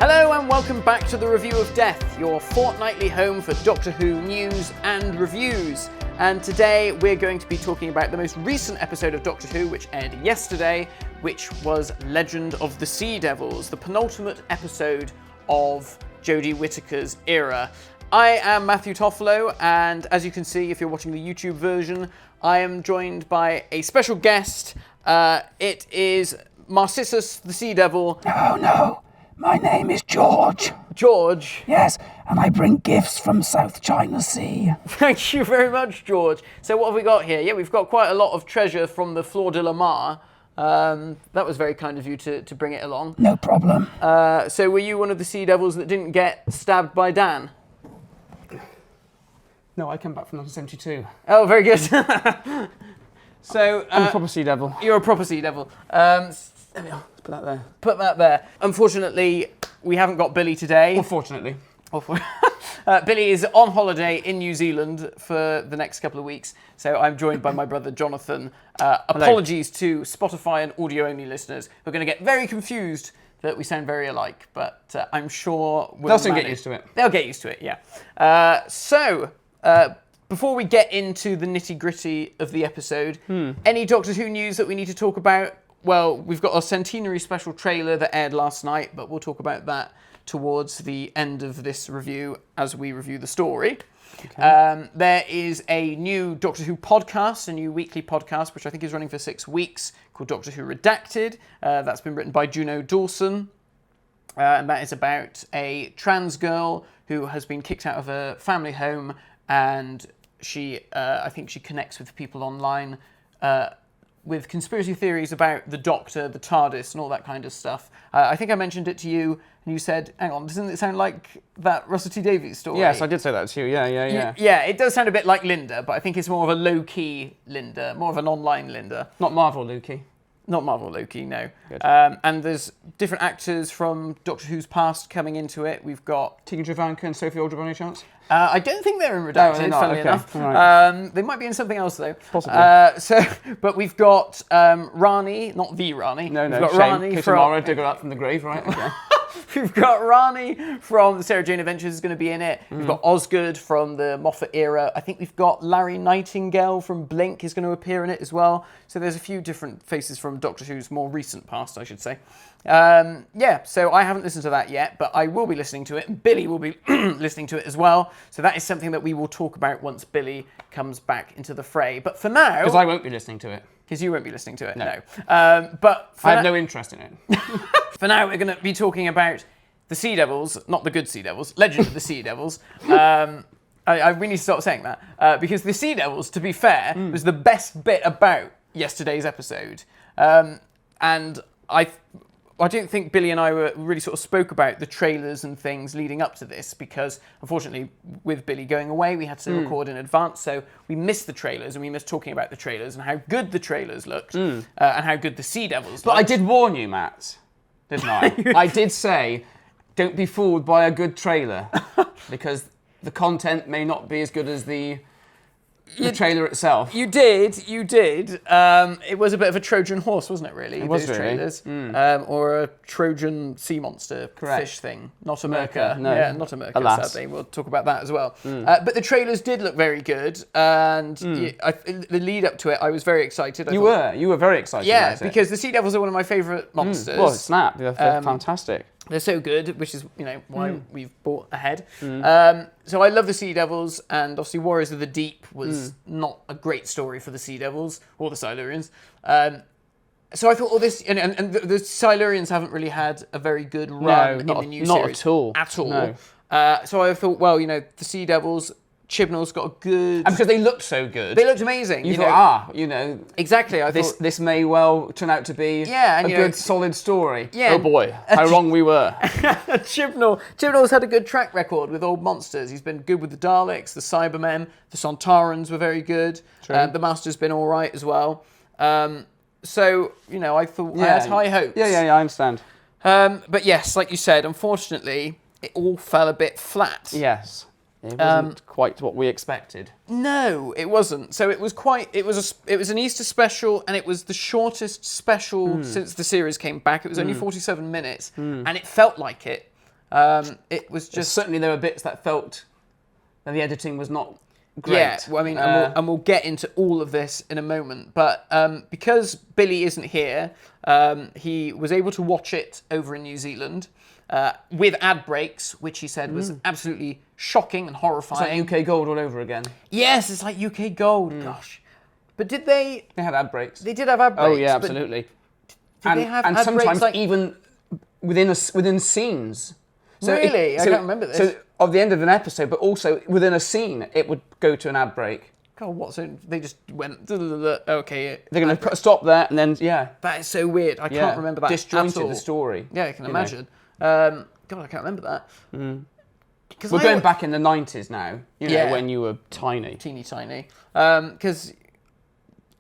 Hello and welcome back to the Review of Death, your fortnightly home for Doctor Who news and reviews. And today we're going to be talking about the most recent episode of Doctor Who, which aired yesterday, which was Legend of the Sea Devils, the penultimate episode of Jodie Whittaker's era. I am Matthew Toffolo, and as you can see if you're watching the YouTube version, I am joined by a special guest. It is Narcissus the Sea Devil. No. My name is George. George? Yes, and I bring gifts from South China Sea. Thank you very much, George. So what have we got here? Yeah, we've got quite a lot of treasure from the Fleur de la Mar. That was very kind of you to bring it along. No problem. So were you one of the Sea Devils that didn't get stabbed by Dan? No, I came back from 1972. Oh, very good. So I'm a proper Sea Devil. You're a proper Sea Devil. There we are. Let's put that there. Put that there. Unfortunately, we haven't got Billy today. Unfortunately. Billy is on holiday in New Zealand for the next couple of weeks, so I'm joined by my brother Jonathan. Apologies to Spotify and audio-only listeners who are going to get very confused that we sound very alike, but I'm sure they'll soon get used to it. They'll get used to it, yeah. Before we get into the nitty-gritty of the episode, any Doctor Who news that we need to talk about? Well, we've got our centenary special trailer that aired last night, but we'll talk about that towards the end of this review as we review the story. Okay. There is a new Doctor Who podcast, a new weekly podcast, which I think is running for 6 weeks, called Doctor Who Redacted. That's been written by Juno Dawson, and that is about a trans girl who has been kicked out of a family home, and I think she connects with people online with conspiracy theories about the Doctor, the TARDIS, and all that kind of stuff. I think I mentioned it to you, and you said, hang on, doesn't it sound like that Russell T Davies story? Yes, I did say that to you, yeah. Yeah, it does sound a bit like Linda, but I think it's more of a low-key Linda, more of an online Linda. Not Marvel Lukey. Not Marvel Loki, no. Good. And there's different actors from Doctor Who's past coming into it. We've got Tegan Travanka and Sophie Aldred by any chance? I don't think they're in Redacted, they're not. funnily Okay. enough. Right. They might be in something else, though. Possibly. But we've got Rani, not the Rani. No, We've got shame. Rani Tomorrow, dig her up from the grave, right? Okay. We've got Rani from the Sarah Jane Adventures is going to be in it. We've got Osgood from the Moffat era. I think we've got Larry Nightingale from Blink is going to appear in it as well. So there's a few different faces from Doctor Who's more recent past, I should say. So I haven't listened to that yet, but I will be listening to it, and Billy will be listening to it as well. So that is something that we will talk about once Billy comes back into the fray. But for now... Because I won't be listening to it. Because you won't be listening to it, no. But I have no interest in it. For now, we're going to be talking about the Sea Devils, not the good Sea Devils, Legend of the Sea Devils. We need to stop saying that, because the Sea Devils, to be fair, was the best bit about yesterday's episode. And I don't think Billy and I really sort of spoke about the trailers and things leading up to this, because unfortunately with Billy going away we had to record in advance, so we missed the trailers and we missed talking about the trailers and how good the trailers looked and how good the Sea Devils looked. But I did warn you, Matt, didn't I? I did say, don't be fooled by a good trailer, because the content may not be as good as the trailer itself. You did. It was a bit of a Trojan horse, wasn't it, really? It was those really. trailers. Or a Trojan sea monster fish thing. Not a Merca. No. Yeah, not a Merca, Alas. sadly. We'll talk about that as well. But the trailers did look very good. And the lead up to it, I was very excited. You were very excited about it. Because the Sea Devils are one of my favourite monsters. Well, snap. They're fantastic. They're so good, which is, why we've bought ahead. So I love the Sea Devils, and obviously Warriors of the Deep was not a great story for the Sea Devils or the Silurians. So I thought all this, and the Silurians haven't really had a very good run in the new series. Not at all. No. So I thought, well, the Sea Devils, Chibnall's got a good... And because they looked so good. They looked amazing. You thought, Exactly. I thought, thought this may well turn out to be a good, solid story. Yeah. Oh boy, how wrong we were. Chibnall's had a good track record with old monsters. He's been good with the Daleks, the Cybermen, the Sontarans were very good. The Master's been all right as well. So, I thought I had high hopes. Yeah, I understand. But yes, like you said, unfortunately, it all fell a bit flat. Yes. It wasn't quite what we expected. No, it wasn't. So it was an Easter special, and it was the shortest special since the series came back. It was only 47 minutes, and it felt like it. It was Just just certainly there were bits that felt that the editing was not great. Yeah, well, I mean, and we'll get into all of this in a moment. But because Billy isn't here, he was able to watch it over in New Zealand with ad breaks, which he said was absolutely shocking and horrifying. It's like UK Gold all over again. Yes, it's like UK Gold. Gosh, but did they? They had ad breaks. They did have ad breaks. Oh yeah, but absolutely. Did they have and ad sometimes breaks like even within scenes. Really? I can't remember this. So of the end of an episode, but also within a scene, it would go to an ad break. God, what? So they just went. Okay, They're going to stop there, and then that is so weird. I can't remember that disjointed at all. the story. Yeah, I can imagine. God, I can't remember that. We're going back in the 90s now. You know, Yeah. when you were tiny. Teeny tiny. Because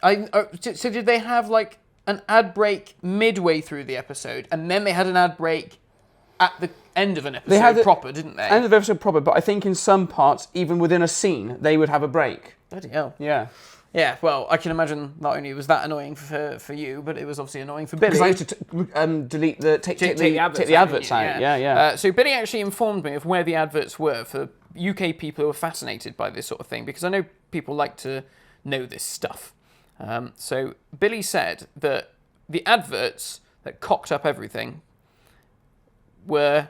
so did they have like an ad break midway through the episode, and then they had an ad break at the end of an episode They had proper, didn't they? End of episode proper, but I think in some parts, even within a scene, they would have a break. Bloody hell. Yeah. Yeah, well, I can imagine not only was that annoying for you, but it was obviously annoying for Billy. Because I used to delete take the adverts out. Yeah. So Billy actually informed me of where the adverts were for UK people who are fascinated by this sort of thing, because I know people like to know this stuff. So Billy said that the adverts that cocked up everything were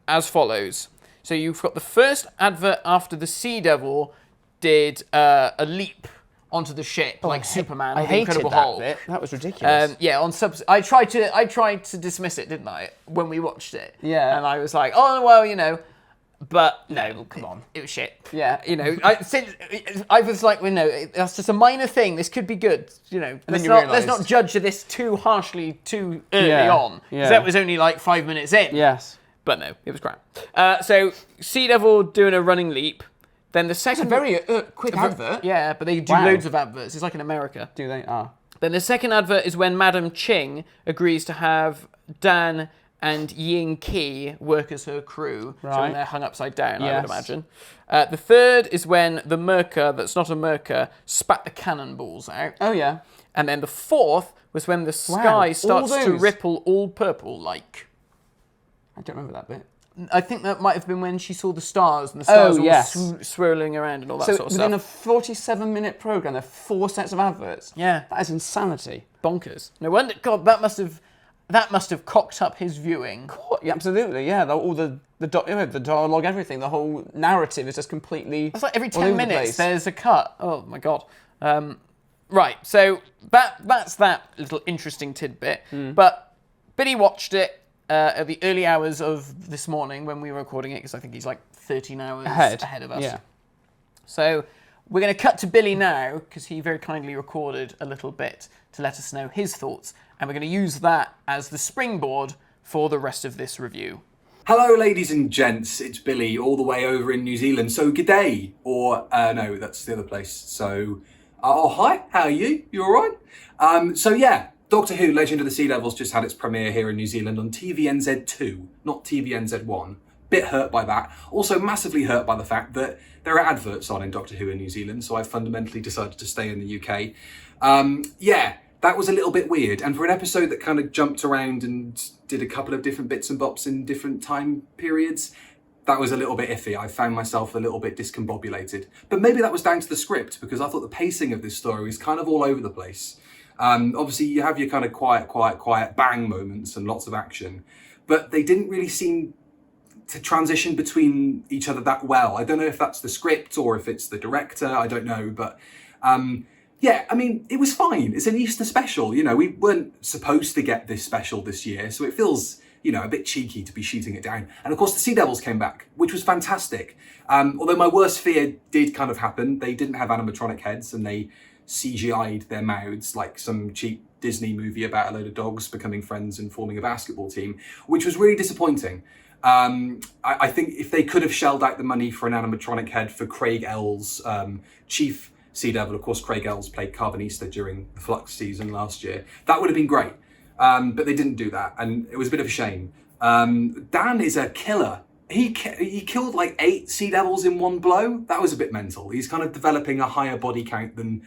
as follows. So you've got the first advert after the Sea Devil did a leap onto the ship like Superman. I with hated Incredible that Hulk. bit. That was ridiculous. Yeah, on subs. I tried to dismiss it, didn't I, when we watched it? Yeah. And I was like, oh well, you know, but no, come on, it was shit. Yeah. You know, I was like, well, no, that's just a minor thing. This could be good. You know, let's realised- not judge this too harshly too early on, because Yeah. that was only like 5 minutes in. Yes. But no, it was crap. So Sea Devil doing a running leap. Then the second... It's a very quick advert. Yeah, but they do Wow. loads of adverts. It's like in America. Do they? Ah. Then the second advert is when Madam Ching agrees to have Dan and Ying Ki work as her crew. So when Right. they're hung upside down, I Yes. would imagine. The third is when the Merca, that's not a Merca, spat the cannonballs out. Oh yeah. And then the fourth was when the sky all starts to those. ripple all purple-like. I don't remember that bit. I think that might have been when she saw the stars and the stars all yes. swirling around and all that So sort of within stuff. a 47-minute program, there are 4 sets of adverts. Yeah. That is insanity. Bonkers. No wonder. God, that must have cocked up his viewing. Yeah, absolutely. Yeah. All the dialogue, everything, the whole narrative is just completely. It's like every all over 10 the minutes place. there's a cut. Oh my God. Right. So that's that little interesting tidbit. But Billy watched it at the early hours of this morning when we were recording it, because I think he's like 13 hours ahead of us. Yeah. So we're going to cut to Billy now, because he very kindly recorded a little bit to let us know his thoughts. And we're going to use that as the springboard for the rest of this review. Hello, ladies and gents. It's Billy, all the way over in New Zealand. So, good day. Or, no, that's the other place. So, oh, hi. How are you? You all right? So, yeah, Doctor Who, Legend of the Sea Devils just had its premiere here in New Zealand on TVNZ2, not TVNZ1. Bit hurt by that. Also massively hurt by the fact that there are adverts on in Doctor Who in New Zealand, so I fundamentally decided to stay in the UK. Yeah, that was a little bit weird. And for an episode that kind of jumped around and did a couple of different bits and bops in different time periods, that was a little bit iffy. I found myself a little bit discombobulated. But maybe that was down to the script, because I thought the pacing of this story was kind of all over the place. Obviously, you have your kind of quiet bang moments and lots of action, but they didn't really seem to transition between each other that well. I don't know if that's the script or if it's the director, I don't know, but yeah, I mean, it was fine. It's an Easter special, you know, we weren't supposed to get this special this year, so it feels, you know, a bit cheeky to be shooting it down. And of course, the Sea Devils came back, which was fantastic. Although my worst fear did kind of happen. They didn't have animatronic heads and they CGI'd their mouths like some cheap Disney movie about a load of dogs becoming friends and forming a basketball team, which was really disappointing. I think if they could have shelled out the money for an animatronic head for Craig Ells, Chief Sea Devil, of course Craig Ells played Carbonista during the Flux season last year, that would have been great. But they didn't do that, and it was a bit of a shame. Dan is a killer. He killed like 8 Sea Devils in one blow. That was a bit mental. He's kind of developing a higher body count than,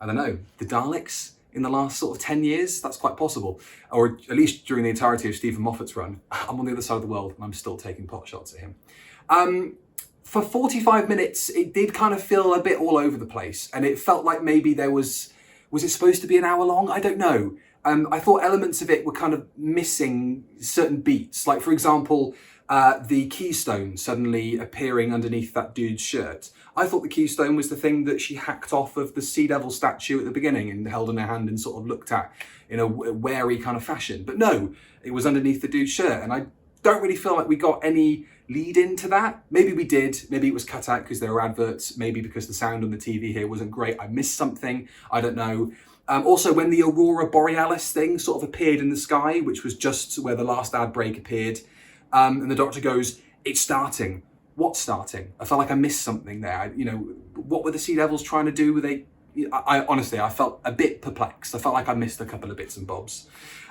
I don't know, the Daleks. in the last sort of 10 years. That's quite possible. Or at least during the entirety of Stephen Moffat's run. I'm on the other side of the world and I'm still taking pot shots at him. For 45 minutes, it did kind of feel a bit all over the place. And it felt like maybe there was it supposed to be an hour long? I don't know. I thought elements of it were kind of missing certain beats. Like, for example, the keystone suddenly appearing underneath that dude's shirt. I thought the keystone was the thing that she hacked off of the Sea Devil statue at the beginning and held in her hand and sort of looked at in a wary kind of fashion. But no, it was underneath the dude's shirt. And I don't really feel like we got any lead into that. Maybe we did. Maybe it was cut out because there were adverts. Maybe because the sound on the TV here wasn't great. I missed something. I don't know. Also, when the Aurora Borealis thing sort of appeared in the sky, which was just where the last ad break appeared, and the Doctor goes, "It's starting." What's starting? I felt like I missed something there. What were the Sea Devils trying to do? I honestly, I felt a bit perplexed. I felt like I missed a couple of bits and bobs.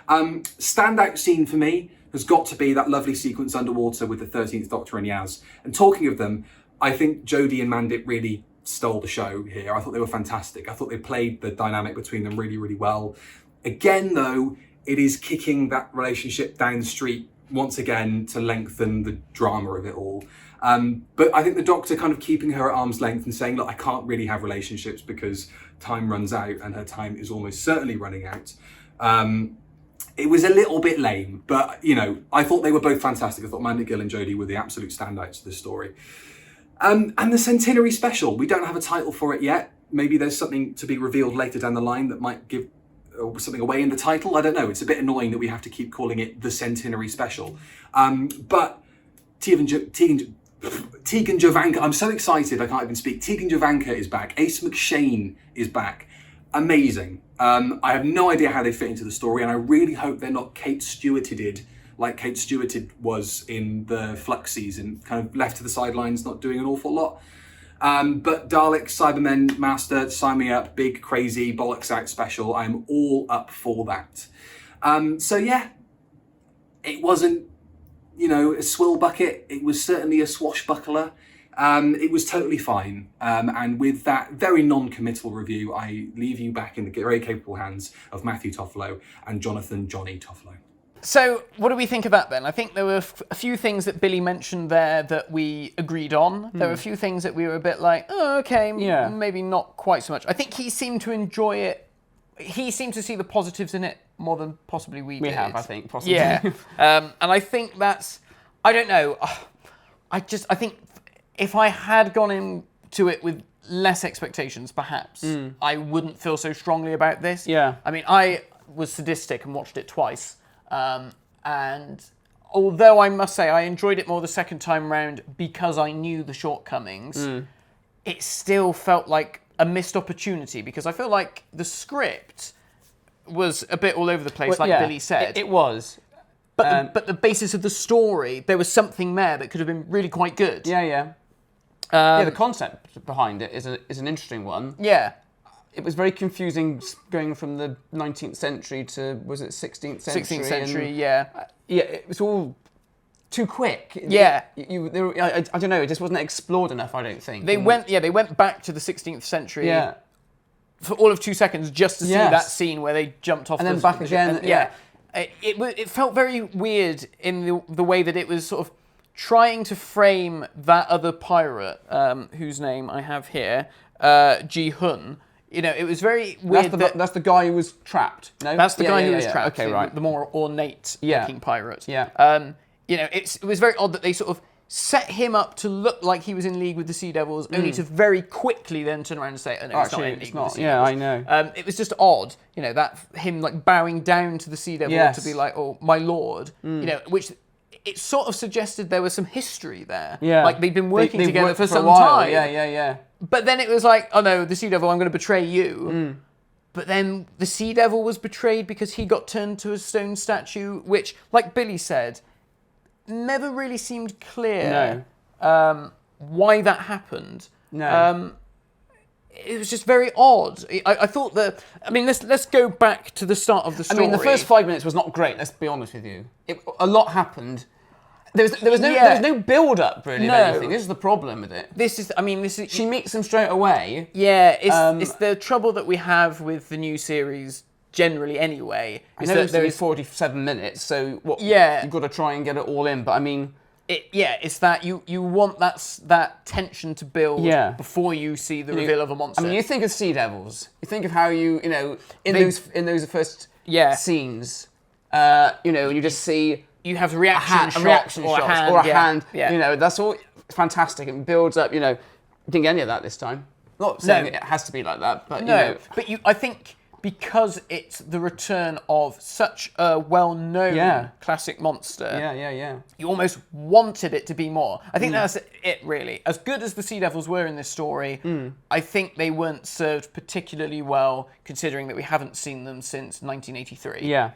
Standout scene for me has got to be that lovely sequence underwater with the 13th Doctor and Yaz. And talking of them, I think Jodie and Mandip really stole the show here. I thought they were fantastic. I thought they played the dynamic between them really, really well. Again, though, it is kicking that relationship down the street once again to lengthen the drama of it all. But I think the Doctor kind of keeping her at arm's length and saying, look, I can't really have relationships because time runs out and her time is almost certainly running out. It was a little bit lame, but, I thought they were both fantastic. I thought Mandy Gill and Jodie were the absolute standouts of the story. And the Centenary Special, we don't have a title for it yet. Maybe there's something to be revealed later down the line that might give something away in the title. I don't know. It's a bit annoying that we have to keep calling it the Centenary Special. But Tegan Jovanka, I'm so excited I can't even speak. Tegan Jovanka is back. Ace McShane is back. Amazing. I have no idea how they fit into the story, and I really hope they're not Kate Stewarted like Kate Stewarted was in the Flux season, kind of left to the sidelines, not doing an awful lot. But Dalek, Cybermen, Master, sign me up, big, crazy, bollocks out special. I'm all up for that. So yeah, it wasn't, a swill bucket. It was certainly a swashbuckler. It was totally fine. And with that very non-committal review, I leave you back in the very capable hands of Matthew Toffolo and Jonathan Johnny Toffolo. So, what do we think of that then? I think there were a few things that Billy mentioned there that we agreed on. There were a few things that we were a bit like, oh, okay, maybe not quite so much. I think he seemed to enjoy it. He seemed to see the positives in it more than possibly we did. We have, I think, possibly. Yeah. And I think that's, I don't know. I think if I had gone into it with less expectations, perhaps, I wouldn't feel so strongly about this. Yeah. I mean, I was sadistic and watched it twice. And although I must say I enjoyed it more the second time round because I knew the shortcomings, it still felt like a missed opportunity because I feel like the script was a bit all over the place, Billy said. It was. But the basis of the story, there was something there that could have been really quite good. Yeah. The concept behind it is an interesting one. Yeah. It was very confusing going from the 19th century to, was it 16th century? 16th century, yeah. Yeah, it was all too quick. Yeah. I don't know, it just wasn't explored enough, I don't think. They went back to the 16th century for all of 2 seconds just to see that scene where they jumped off and then back again. It felt very weird in the way that it was sort of trying to frame that other pirate, whose name I have here, Ji-hun. It was very weird. That's the guy who was trapped. No, that's the guy who was trapped. Okay, right. The more ornate-looking pirate. Yeah. It was very odd that they sort of set him up to look like he was in league with the Sea Devils, only to very quickly then turn around and say, "Oh no, it's not in league with the Sea Devils." I know. It was just odd, that him like bowing down to the Sea Devil to be like, "Oh, my lord," which. It sort of suggested there was some history there. Yeah. Like they'd been working together for some time. Yeah. But then it was like, oh no, the Sea Devil, I'm going to betray you. But then the Sea Devil was betrayed because he got turned to a stone statue, which, like Billy said, never really seemed clear why that happened. No. It was just very odd. I thouut that. I mean, let's go back to the start of the story. I mean, the first 5 minutes was not great. Let's be honest with you. A lot happened. There was no build up really of anything. This is the problem with it. This is. She meets them straight away. Yeah, it's the trouble that we have with the new series generally anyway. I know it's only 47 minutes, so Yeah. you've got to try and get it all in. But I mean, it's that you want that tension to build before you see the reveal of a monster. I mean, you think of Sea Devils. You think of how in those first scenes, you just see you have a reaction shots or a hand. Yeah. That's all fantastic. It builds up. You didn't get any of that this time. Not saying it has to be like that, but I think because it's the return of such a well-known classic monster. You almost wanted it to be more. I think that's it, really. As good as the Sea Devils were in this story, I think they weren't served particularly well, considering that we haven't seen them since 1983. Yeah.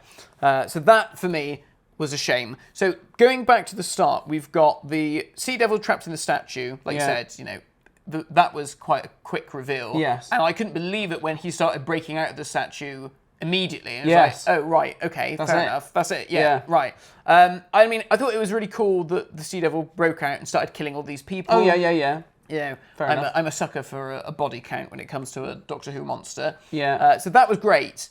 So that, for me, was a shame. So going back to the start, we've got the Sea Devil trapped in the statue, like you said, that was quite a quick reveal. Yes. And I couldn't believe it when he started breaking out of the statue immediately. And it was like, oh, right, okay, fair enough. That's it, right. I mean, I thought it was really cool that the Sea Devil broke out and started killing all these people. Oh, yeah. Fair enough. I'm a sucker for a body count when it comes to a Doctor Who monster. Yeah. So that was great.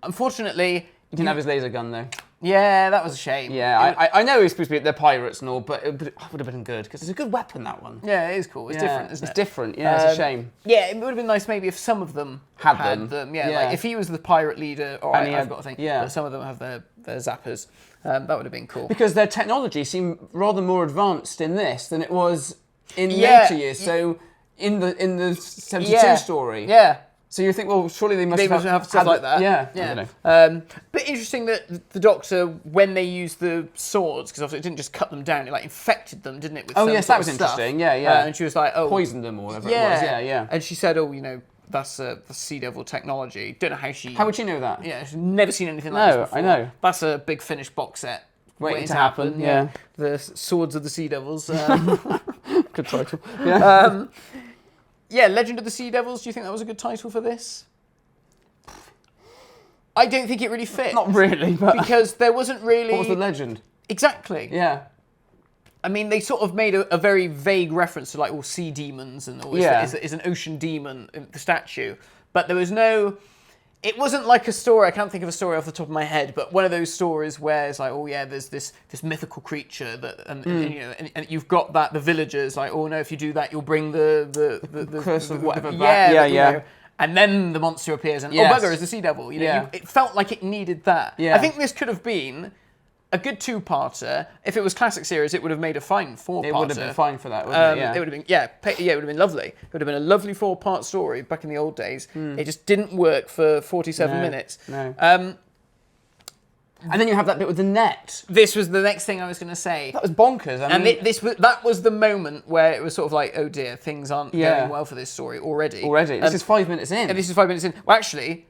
Unfortunately... He didn't have his laser gun, though. Yeah, that was a shame. Yeah, I know he's supposed to be, they're pirates and all, but it would have been good, because it's a good weapon, that one. Yeah, it is cool. It's different, isn't it? It's different, it's a shame. Yeah, it would have been nice maybe if some of them had them. Yeah, like if he was the pirate leader, all right, I've got to think, but some of them have their zappers. That would have been cool. Because their technology seemed rather more advanced in this than it was in later years, so in the 72 story. Yeah. So you think, well, surely they must have stuff like that. Yeah. I don't know. But interesting that the Doctor, when they used the swords, because obviously it didn't just cut them down, it like infected them, didn't it? With that was stuff. interesting. Yeah. And she was like, oh, poisoned them or whatever it was. Yeah. And she said, oh, that's the Sea Devil technology. Don't know how she. How would she know that? Yeah, she's never seen anything like this before. I know. That's a big Finnish box set. Waiting to happen. Yeah. The Swords of the Sea Devils. Good title. Yeah. Yeah, Legend of the Sea Devils. Do you think that was a good title for this? I don't think it really fit. Not really, but... Because there wasn't really... What was the legend? Exactly. Yeah. I mean, they sort of made a very vague reference to, like, all sea demons and all is an ocean demon in the statue. But there was no... It wasn't like a story, I can't think of a story off the top of my head, but one of those stories where it's like, oh yeah, there's this mythical creature that, and you've got that, the villagers, like, oh no, if you do that, you'll bring the curse of whatever back. Yeah. And then the monster appears, and bugger, is the Sea Devil. It felt like it needed that. Yeah. I think this could have been a good two-parter. If it was classic series, it would have made a fine four-parter. It would have been fine for that, wouldn't it? It would have been, it would have been lovely. It would have been a lovely four-part story back in the old days. It just didn't work for 47 minutes. No. And then you have that bit with the net. This was the next thing I was going to say. That was bonkers. That was the moment where it was sort of like, oh dear, things aren't going well for this story already. This is 5 minutes in. And this is 5 minutes in. Well, actually,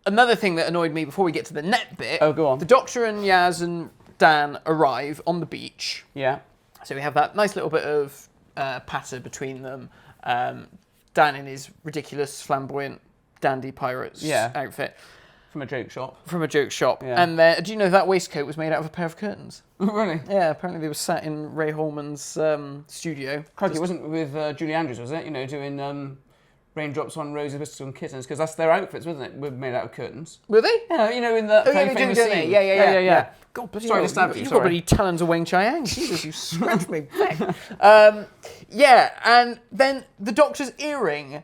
another thing that annoyed me before we get to the net bit. Oh, go on. The Doctor and Yaz and Dan arrive on the beach. Yeah. So we have that nice little bit of patter between them. Dan in his ridiculous, flamboyant, dandy pirate's outfit. From a joke shop. Yeah. And do you know that waistcoat was made out of a pair of curtains? Really? Yeah, apparently they were sat in Ray Holman's studio. Crikey, it wasn't with Julie Andrews, was it? Doing Raindrops on Roses, Whistles and Kittens, because that's their outfits, wasn't it? Were made out of curtains. Were they? Yeah, in the famous scene. Yeah. God, bloody sorry to stab you. You've got bloody talons of Wang Chiang. Jesus, you scratched me back. And then the Doctor's earring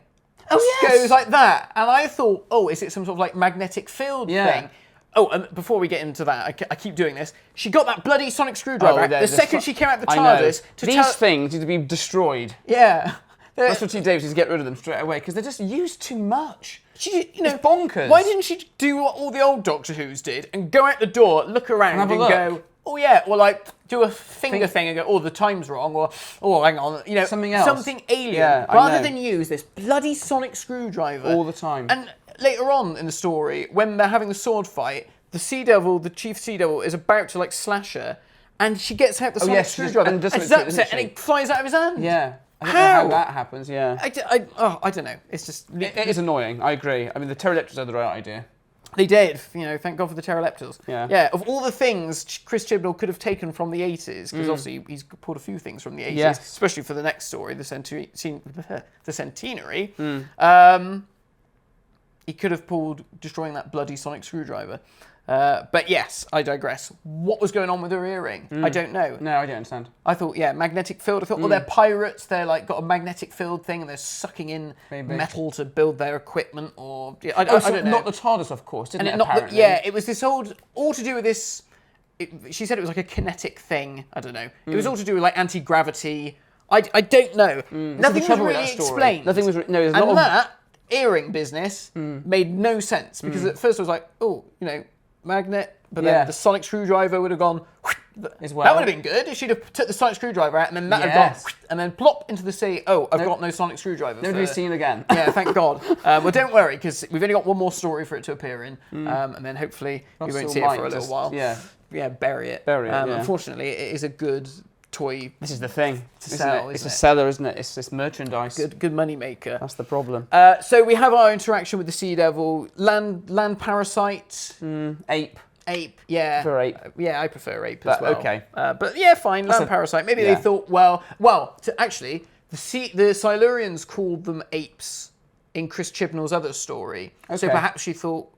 goes like that. And I thought, is it some sort of like magnetic field thing? Oh, and before we get into that, I keep doing this. She got that bloody sonic screwdriver out the second she came out the TARDIS. These things need to be destroyed. Yeah. That's what T. Davis is to get rid of them straight away, because they're just used too much. It's bonkers. Why didn't she do what all the old Doctor Who's did and go out the door, look around and go, oh yeah, or like do a finger thing and go, oh, the time's wrong, or hang on, something else. Something alien, rather than use this bloody sonic screwdriver. All the time. And later on in the story, when they're having the sword fight, the Sea Devil, the Chief Sea Devil, is about to like slash her, and she gets out the sonic screwdriver and zaps it, and it flies out of his hand. Yeah. I don't know how that happens, yeah. I don't know. It's just... It is annoying, I agree. I mean, the pteroleptils had the right idea. They did, thank God for the pteroleptils. Yeah. Yeah, of all the things Chris Chibnall could have taken from the 80s, because obviously he's pulled a few things from the 80s, especially for the next story, the centenary. he could have pulled destroying that bloody sonic screwdriver. But yes, I digress. What was going on with her earring? I don't know. No, I don't understand. I thought, magnetic field. I thought, they're pirates. They're like got a magnetic field thing, and they're sucking in metal to build their equipment. Or I don't know. Not the TARDIS, of course, didn't it? Apparently. It was this all to do with this. She said it was like a kinetic thing. I don't know. It was all to do with like anti-gravity. I don't know. Nothing was really explained. Nothing was. That earring business made no sense because at first I was like, magnet, but then the sonic screwdriver would have gone as well. That would have been good if she'd have took the sonic screwdriver out and then that had gone and then plop into the sea. Oh, I've got no sonic screwdriver. Nobody's seen it again. Yeah, thank God. Well, don't worry because we've only got one more story for it to appear in, and then hopefully we won't see it for a little while. Bury it. Unfortunately, it is a good toy. This is the thing. To sell, it's a seller, isn't it? It's this merchandise. Good money maker. That's the problem. So we have our interaction with the Sea Devil, land parasite, Ape. Ape, yeah. Prefer ape. I prefer ape as well. Okay. But yeah, fine, land parasite. Maybe they thought, actually, the Silurians called them apes in Chris Chibnall's other story. Okay. So perhaps he thought,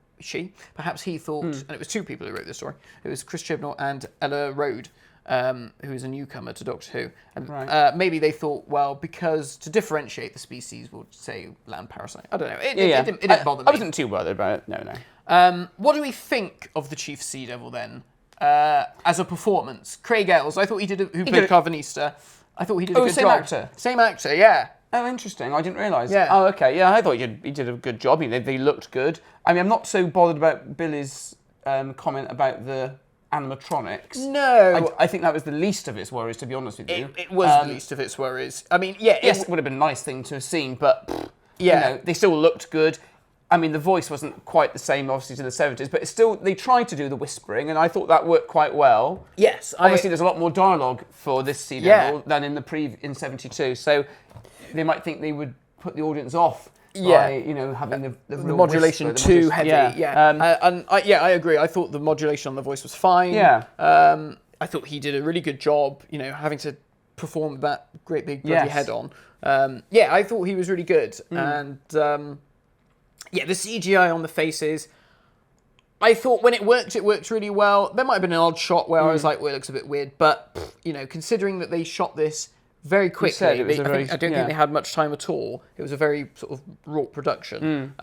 and it was two people who wrote this story. It was Chris Chibnall and Ella Road, who is a newcomer to Doctor Who. And maybe they thought, because to differentiate the species, we'll say land parasite. I don't know. It didn't bother me. I wasn't too bothered about it. No. What do we think of the Chief Sea Devil then, as a performance? Craig Ells, I thought who played Carvanista. I thought he did a good job. Same actor, yeah. Oh, interesting. I didn't realise. Yeah. Oh, okay. Yeah, I thought he did a good job. They looked good. I mean, I'm not so bothered about Billy's comment about the animatronics. No. I think that was the least of its worries, to be honest with you. It was the least of its worries. I mean, yes, it would have been a nice thing to have seen, but they still looked good. I mean, the voice wasn't quite the same, obviously, to the 70s, but it's still, they tried to do the whispering, and I thought that worked quite well. Yes. Obviously, there's a lot more dialogue for this Sea Devil than in in 72, so they might think they would put the audience off by, having the real modulation whisper, too heavy. I agree. I thought the modulation on the voice was fine. Yeah. I thought he did a really good job, having to perform that great big bloody head on. I thought he was really good. And... the CGI on the faces, I thought when it worked really well. There might have been an odd shot where I was like, well, it looks a bit weird. But, considering that they shot this very quickly, I don't think they had much time at all. It was a very sort of wrought production.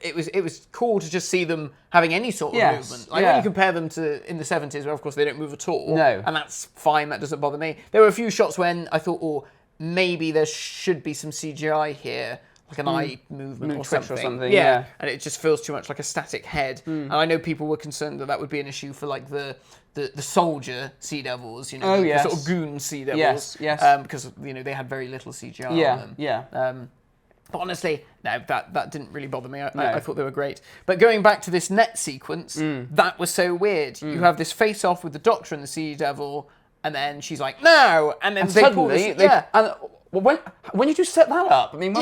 It was cool to just see them having any sort of movement. When you compare them to in the 70s, where, of course, they don't move at all. No. And that's fine. That doesn't bother me. There were a few shots when I thought, maybe there should be some CGI here. Like an eye movement or something. Yeah. And it just feels too much like a static head. And I know people were concerned that would be an issue for like the soldier Sea Devils, the sort of goon Sea Devils. Yes. Because they had very little CGI on them. Yeah. But honestly, no, that didn't really bother me. I thought they were great. But going back to this net sequence, that was so weird. You have this face-off with the Doctor and the Sea Devil, and then she's like, no! And then suddenly, when did you set that up? I mean,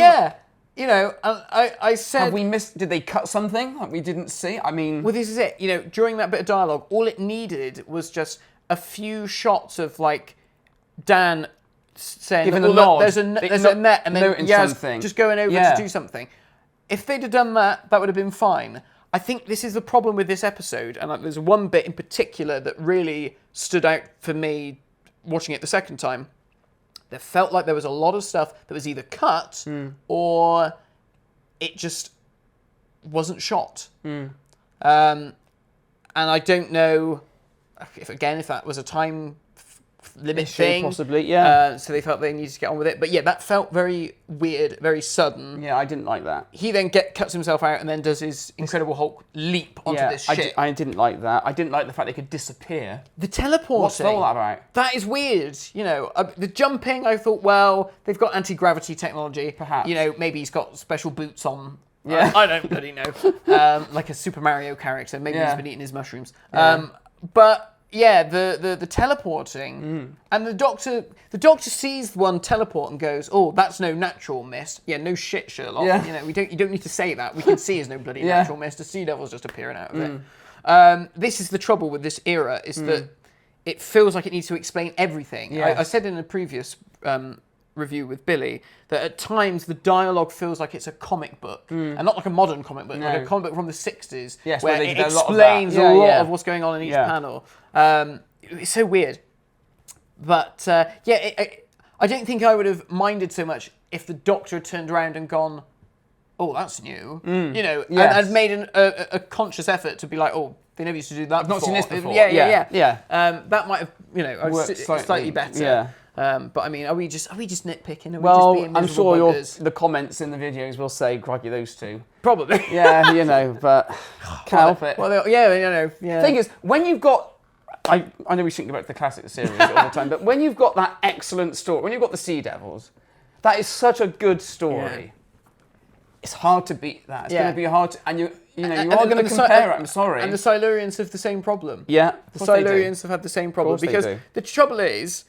I said... Have we missed... Did they cut something that we didn't see? I mean... Well, this is it. During that bit of dialogue, all it needed was just a few shots of, like, Dan saying... Giving a nod. There's a net, and then something. Just going over to do something. If they'd have done that, that would have been fine. I think this is the problem with this episode, and there's one bit in particular that really stood out for me watching it the second time. There felt like there was a lot of stuff that was either cut or it just wasn't shot. And I don't know if that was a time limit thing. Possibly, yeah. So they felt they needed to get on with it. But that felt very weird, very sudden. Yeah, I didn't like that. He then cuts himself out and then does his Incredible Hulk leap onto this ship. I didn't like that. I didn't like the fact they could disappear. The teleporting. What's all that about? That is weird. The jumping, I thought, they've got anti-gravity technology. Perhaps. Maybe he's got special boots on. Yeah. I don't bloody know. Like a Super Mario character. Maybe he's been eating his mushrooms. But... Yeah, the teleporting, and the doctor sees one teleport and goes, "Oh, that's no natural mist." Yeah, no shit, Sherlock. Yeah. You don't need to say that. We can see there's no bloody natural mist. The Sea Devil's just appearing out of it. This is the trouble with this era: is that it feels like it needs to explain everything. Yes. I said in a previous review with Billy that at times the dialogue feels like it's a comic book and not like a modern comic book, like a comic book from the 60s Yes, where where they it did a lot of explains that. a lot Yeah. of what's going on in each Yeah. panel. It's so weird. But I don't think I would have minded so much if the Doctor had turned around and gone, oh, that's new. You know, Yes. and I'd made a conscious effort to be like, oh, they never used to do that. I've not seen this before. Yeah. Yeah. That might have, Worked slightly better. Yeah. But I mean, are we just nitpicking? Are Well, we just being I'm miserable sure buggers? the comments in the videos will say, crikey, those two. Probably. Yeah, but can't help it. Well, yeah. Thing is, when you've got, I know we shouldn't go back to the classic series all the time, but when you've got that excellent story, when you've got the Sea Devils, that is such a good story. Yeah. It's hard to beat that. It's Yeah. going to be hard to, and you are And going to the compare it. I'm sorry. And the Silurians have the same problem. yeah, The Silurians have had the same problem course they because do. the trouble is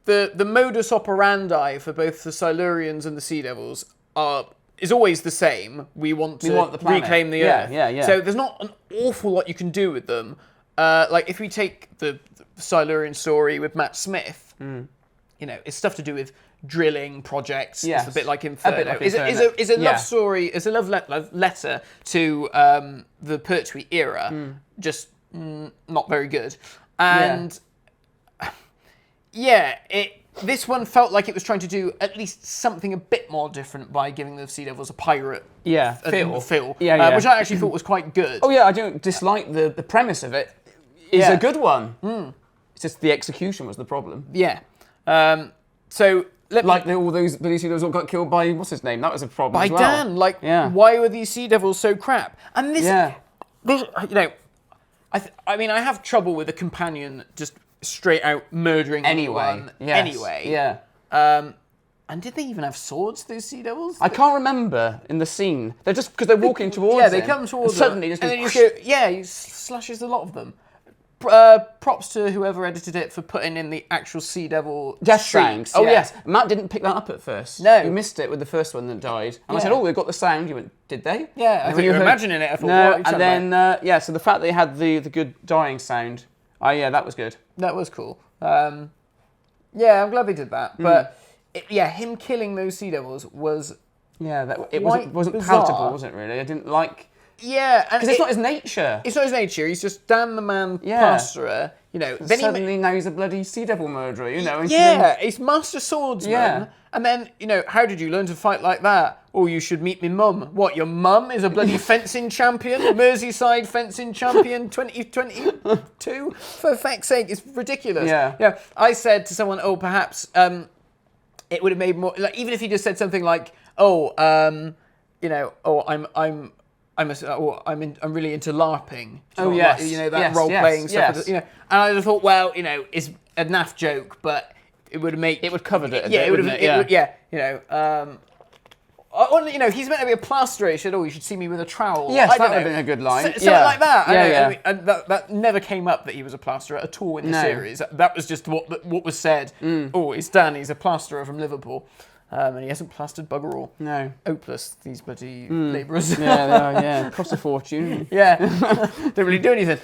the modus operandi for both the Silurians and the Sea Devils is always the same. We want to want the planet. reclaim the Yeah, Earth. yeah. So there's not an awful lot you can do with them. Like if we take the Silurian story with Matt Smith, it's stuff to do with drilling projects. Yes. It's a bit like Inferno. like It's Inferno. a love Yeah. story. It's a love letter to the Pertwee era. Just not very good. And this one felt like it was trying to do at least something a bit more different by giving the Sea Devils a pirate feel. Yeah. Which I actually thought was quite good. Oh yeah, I don't dislike the premise of it. It's Yeah. a good one. It's just the execution was the problem. Yeah. So Like all those Billy Sea Devils all got killed by what's his name? That was a problem by as well. Dan, like, why were these Sea Devils so crap? And this, I mean, I have trouble with a companion just straight out murdering anyone. Yes. Anyway. Yeah. And did they even have swords, those Sea Devils? I can't remember in the scene. They're just because they're walking towards Yeah, they him, come towards and suddenly them, just and then goes, he slashes a lot of them. Props to whoever edited it for putting in the actual Sea Devil death shriek. sounds. Oh yes, Matt didn't pick that up at first. No. You missed it with the first one that died. And I Yeah. said, oh, they've got the sound. You went, did they? Yeah, I And thought you were heard- imagining it. I thought, No, what are you and talking about? then so the fact they had the good dying sound. Oh yeah, that was good. That was cool. I'm glad they did that. But him killing those Sea Devils was Yeah, it Quite wasn't bizarre. palatable, was it? Really, I didn't like and because it's not his nature. It's not his nature. He's just Dan the Man Yeah. plasterer. Then Suddenly now he's a bloody Sea Devil murderer. And he's master swordsman. Yeah. And then how did you learn to fight like that? Oh, you should meet me mum. What? Your mum is a bloody fencing champion, Merseyside fencing champion, 2022. For fuck's sake, it's ridiculous. Yeah. I said to someone, oh, perhaps it would have made more. Like even if he just said something like, I'm really into LARPing. Oh, Like, yes. that Yes, role playing yes, stuff. yes. And I just thought, well, it's a naff joke, but it would make It would covered it a Yeah, bit, it would have. wouldn't it? He's meant to be a plasterer. He said, "Oh, you should see me with a trowel." Yes, I that don't would have know. been a good line. Something like that. Yeah. And that never came up that he was a plasterer at all in the No. series. That was just what was said. Oh, it's Dan. He's a plasterer from Liverpool. And he hasn't plastered bugger all. No. Hopeless, these bloody labourers. Yeah, they are, yeah. Cost a fortune. Yeah, don't really do anything.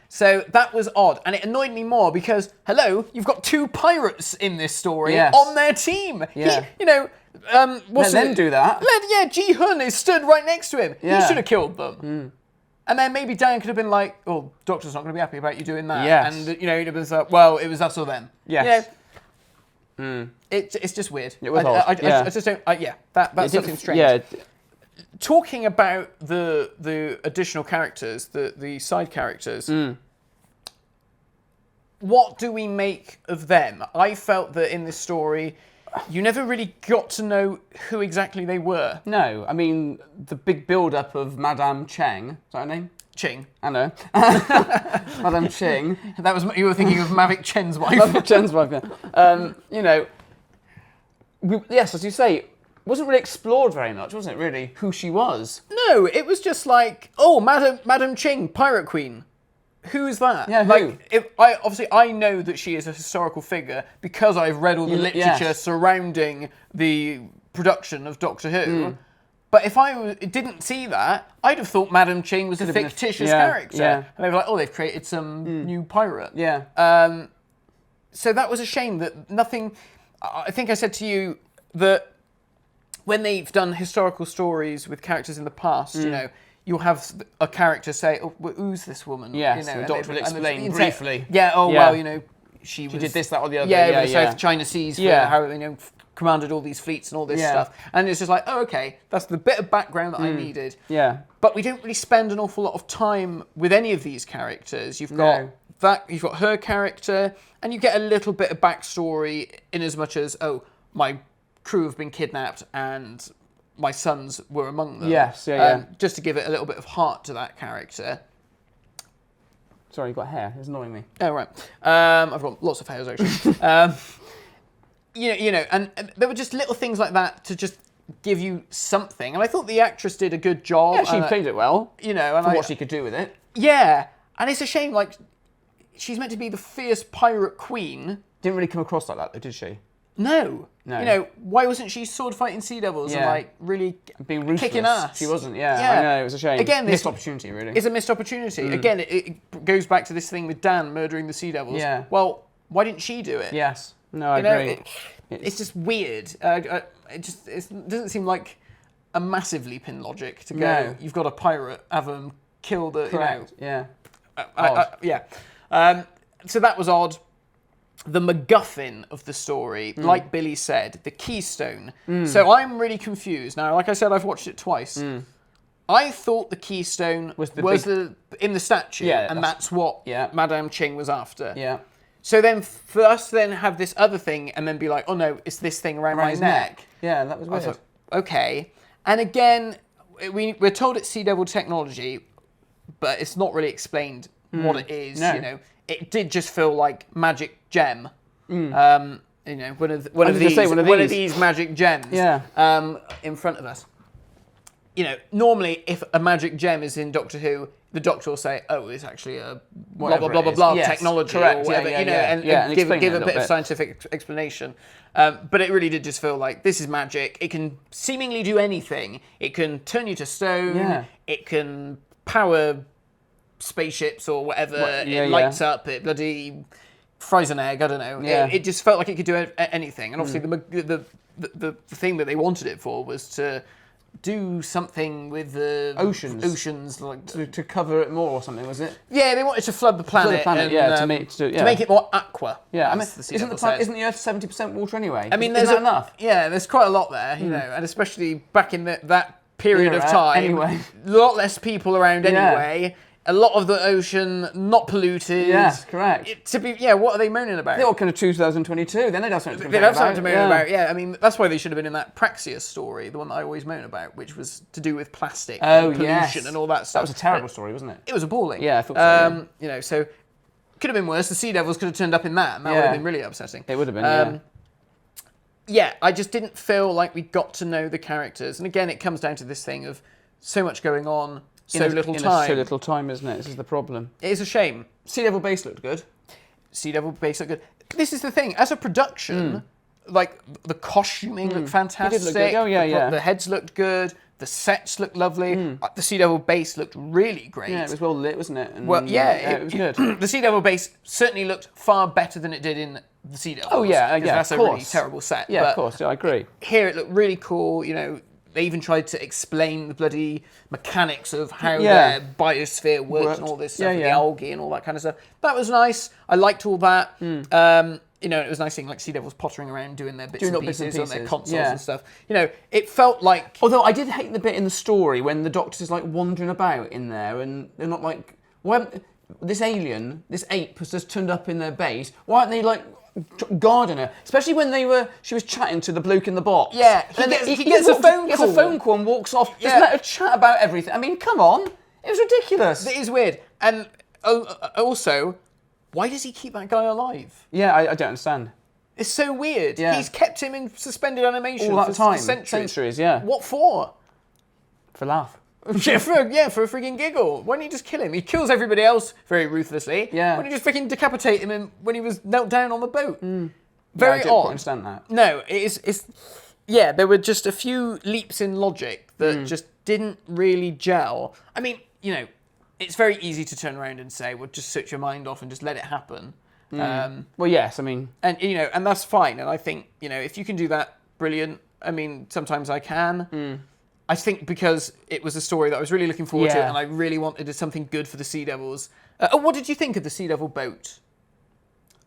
So that was odd, and it annoyed me more because, hello, you've got two pirates in this story Yes. on their team. Yeah. What's Let them do that. Ji Hun is stood right next to him. Yeah. He should have killed them. And then maybe Dan could have been like, "Oh, Doctor's not going to be happy about you doing that." Yes. And he'd have been like, "Well, it was us or them." Yes. It's just weird. It was odd. I just don't. That's something strange. Yeah. Talking about the additional characters, the side characters, what do we make of them? I felt that in this story, you never really got to know who exactly they were. No, I mean, the big build-up of Madame Cheng, is that her name? Ching. I know. Madame Cheng. That was you were thinking of Mavic Chen's wife. Madame Chen's wife, yeah. Yes, as you say, wasn't really explored very much, was it, really, who she was? No, it was just like, oh, Madame Ching, Pirate Queen. Who's that? Yeah, who? I know that she is a historical figure because I've read all the literature surrounding the production of Doctor Who. But if I didn't see that, I'd have thought Madame Ching was a fictitious character. Yeah. And they were like, oh, they've created some new pirate. Yeah. So that was a shame that nothing. I think I said to you that when they've done historical stories with characters in the past, you know, you'll have a character say, "Oh, well, who's this woman?" Yes, you know, the Doctor will explain say, briefly. Yeah. Oh Yeah. well, you know, she did this, that, or the other. Yeah, Yeah, the South China Seas. For Yeah. how you know commanded all these fleets and all this Yeah. stuff. And it's just like, oh, okay, that's the bit of background that I needed. Yeah. But we don't really spend an awful lot of time with any of these characters. You've got you've got her character, and you get a little bit of backstory in as much as, oh, my crew have been kidnapped and my sons were among them. Yes, yeah. Just to give it a little bit of heart to that character. Sorry, you've got hair. It's annoying me. Oh, right. I've got lots of hairs, actually. You know, and there were just little things like that to just give you something. And I thought the actress did a good job. Yeah, she played it well. You know, and For what she could do with it. Yeah, and it's a shame, like, she's meant to be the fierce pirate queen. Didn't really come across like that, though, did she? No. No. You know, why wasn't she sword fighting sea devils and, Yeah. like, really Being ruthless. kicking ass? She wasn't, yeah. I know, it was a shame. Again, missed opportunity, really. It's a missed opportunity. Again, it goes back to this thing with Dan murdering the sea devils. Yeah. Well, why didn't she do it? Yes. No, I You know, agree. it's just weird. It doesn't seem like a massive leap in logic to go, No. you've got a pirate, have them kill the, Correct. Yeah. So that was odd. The MacGuffin of the story, like Billy said, the keystone. So I'm really confused. Now, like I said, I've watched it twice. I thought the keystone was in the statue, and that's what Madame Ching was after. Yeah. So then for us to then have this other thing and then be like, oh no, it's this thing around my his neck. Yeah, that was weird. I was like, okay. And again, we're told it's Sea Devil technology, but it's not really explained what it is. No. You know, it did just feel like magic gem. You know, one of these magic gems. Yeah. In front of us. You know, normally if a magic gem is in Doctor Who, the Doctor will say, "Oh, it's actually a blah blah blah blah blah technology correct. or whatever," Yeah, you know, and give explain a that bit of bit. scientific explanation. But it really did just feel like this is magic. It can seemingly do anything. It can turn you to stone. Yeah. It can power spaceships or whatever. It lights up. It bloody fries an egg. I don't know. Yeah. It just felt like it could do anything. And obviously the thing that they wanted it for was to do something with the oceans, like to cover it more or something, was it? yeah, they wanted to flood the planet, and, to make it more aqua. Yeah, I mean, as the isn't the Earth 70% water anyway? I mean, isn't there's that enough? Yeah, there's quite a lot there, you know, and especially back in that period of time. Anyway. A lot less people around anyway. A lot of the ocean not polluted. Yes, correct. What are they moaning about? They're all kind of 2022. Then they'd have something to They'd complain have something to moan about. about. Yeah, I mean, that's why they should have been in that Praxeus story, the one that I always moan about, which was to do with plastic and pollution and all that stuff. That was a terrible story, wasn't it? It was appalling. Yeah, I thought so. You know, so could have been worse. The Sea Devils could have turned up in that, and that would have been really upsetting. It would have been, Yeah, I just didn't feel like we got to know the characters. And again, it comes down to this thing of so much going on, so little time. So little time, isn't it? This is the problem. It is a shame. Sea Devil Base looked good. Sea Devil Base looked good. This is the thing. As a production, like, the costuming looked fantastic. It did look good. Oh, yeah, The heads looked good. The sets looked lovely. The Sea Devil Base looked really great. Yeah, it was well lit, wasn't it? And, it was good. The Sea Devil Base certainly looked far better than it did in the Sea Devils. Oh, yeah, 'cause that's of a really course. terrible set. Yeah, but of course, I agree. Here it looked really cool, you know. They even tried to explain the bloody mechanics of how Yeah. their biosphere worked and all this stuff, Yeah, with yeah. the algae and all that kind of stuff. That was nice. I liked all that. You know, it was nice seeing like Sea Devils pottering around doing their bits and pieces on their consoles and stuff. You know, it felt like... Although I did hate the bit in the story when the Doctor's like wandering about in there and they're not like... Why this alien, this ape has just turned up in their base. Why aren't they like guarding her? Especially when she was chatting to the bloke in the box. Yeah, he gets a phone Gets call. a phone call and walks off. Just Yeah. let her chat about everything. I mean, come on. It was ridiculous. It is weird. And also, why does he keep that guy alive? Yeah, I don't understand. It's so weird. Yeah. He's kept him in suspended animation All that for time. centuries. Yeah. What for? For laugh. for a freaking giggle. Why don't you just kill him? He kills everybody else very ruthlessly. Yeah. Why don't you just freaking decapitate him when he was knelt down on the boat? Yeah, Very I didn't odd. quite understand that. No, it's yeah, there were just a few leaps in logic that just didn't really gel. I mean, you know, it's very easy to turn around and say, well, just switch your mind off and just let it happen. Well, yes, I mean... And, and that's fine. And I think, if you can do that, brilliant. I mean, sometimes I can. I think because it was a story that I was really looking forward to, and I really wanted something good for the Sea Devils. What did you think of the Sea Devil boat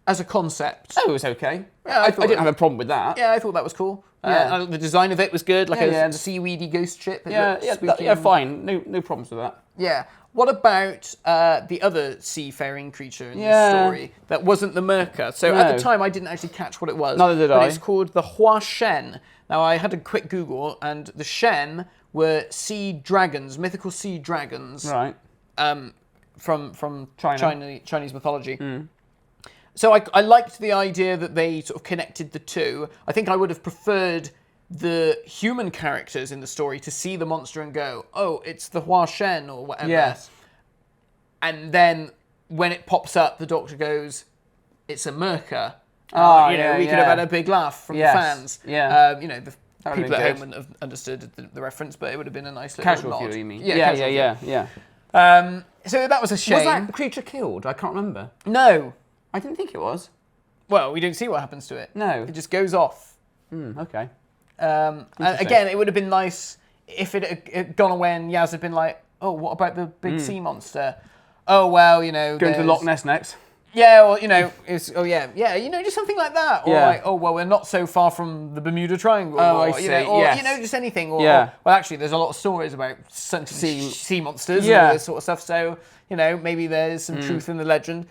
as a concept? Oh, it was okay. Yeah, I didn't have a problem with that. Yeah, I thought that was cool. The design of it was good, like a seaweedy ghost ship. Fine. No problems with that. Yeah. What about the other seafaring creature in this story that wasn't the Merca? So at the time, I didn't actually catch what it was. Neither did I. But it's called the Hua Shen. Now, I had a quick Google, and the Shen were sea dragons, mythical sea dragons. Right. From Chinese mythology. So I liked the idea that they sort of connected the two. I think I would have preferred the human characters in the story to see the monster and go, oh, it's the Hua Shen or whatever. Yes. And then when it pops up, the Doctor goes, it's a Merca. We could have had a big laugh from the fans. Yeah. The people at home wouldn't have understood the reference, but it would have been a nice little Casual nod. view, you mean? Yeah. So that was a shame. Was that creature killed? I can't remember. No. I didn't think it was. Well, we don't see what happens to it. No. It just goes off. Okay. And again, it would have been nice if it had gone away and Yaz had been like, oh, what about the big sea monster? Oh, well, Going to Loch Ness next. Yeah, well, just something like that. Or like, oh, well, we're not so far from the Bermuda Triangle. Oh, or, I see. Yes. Just anything. Or, Yeah. well, actually, there's a lot of stories about sea monsters and all this sort of stuff. So, maybe there's some truth in the legend.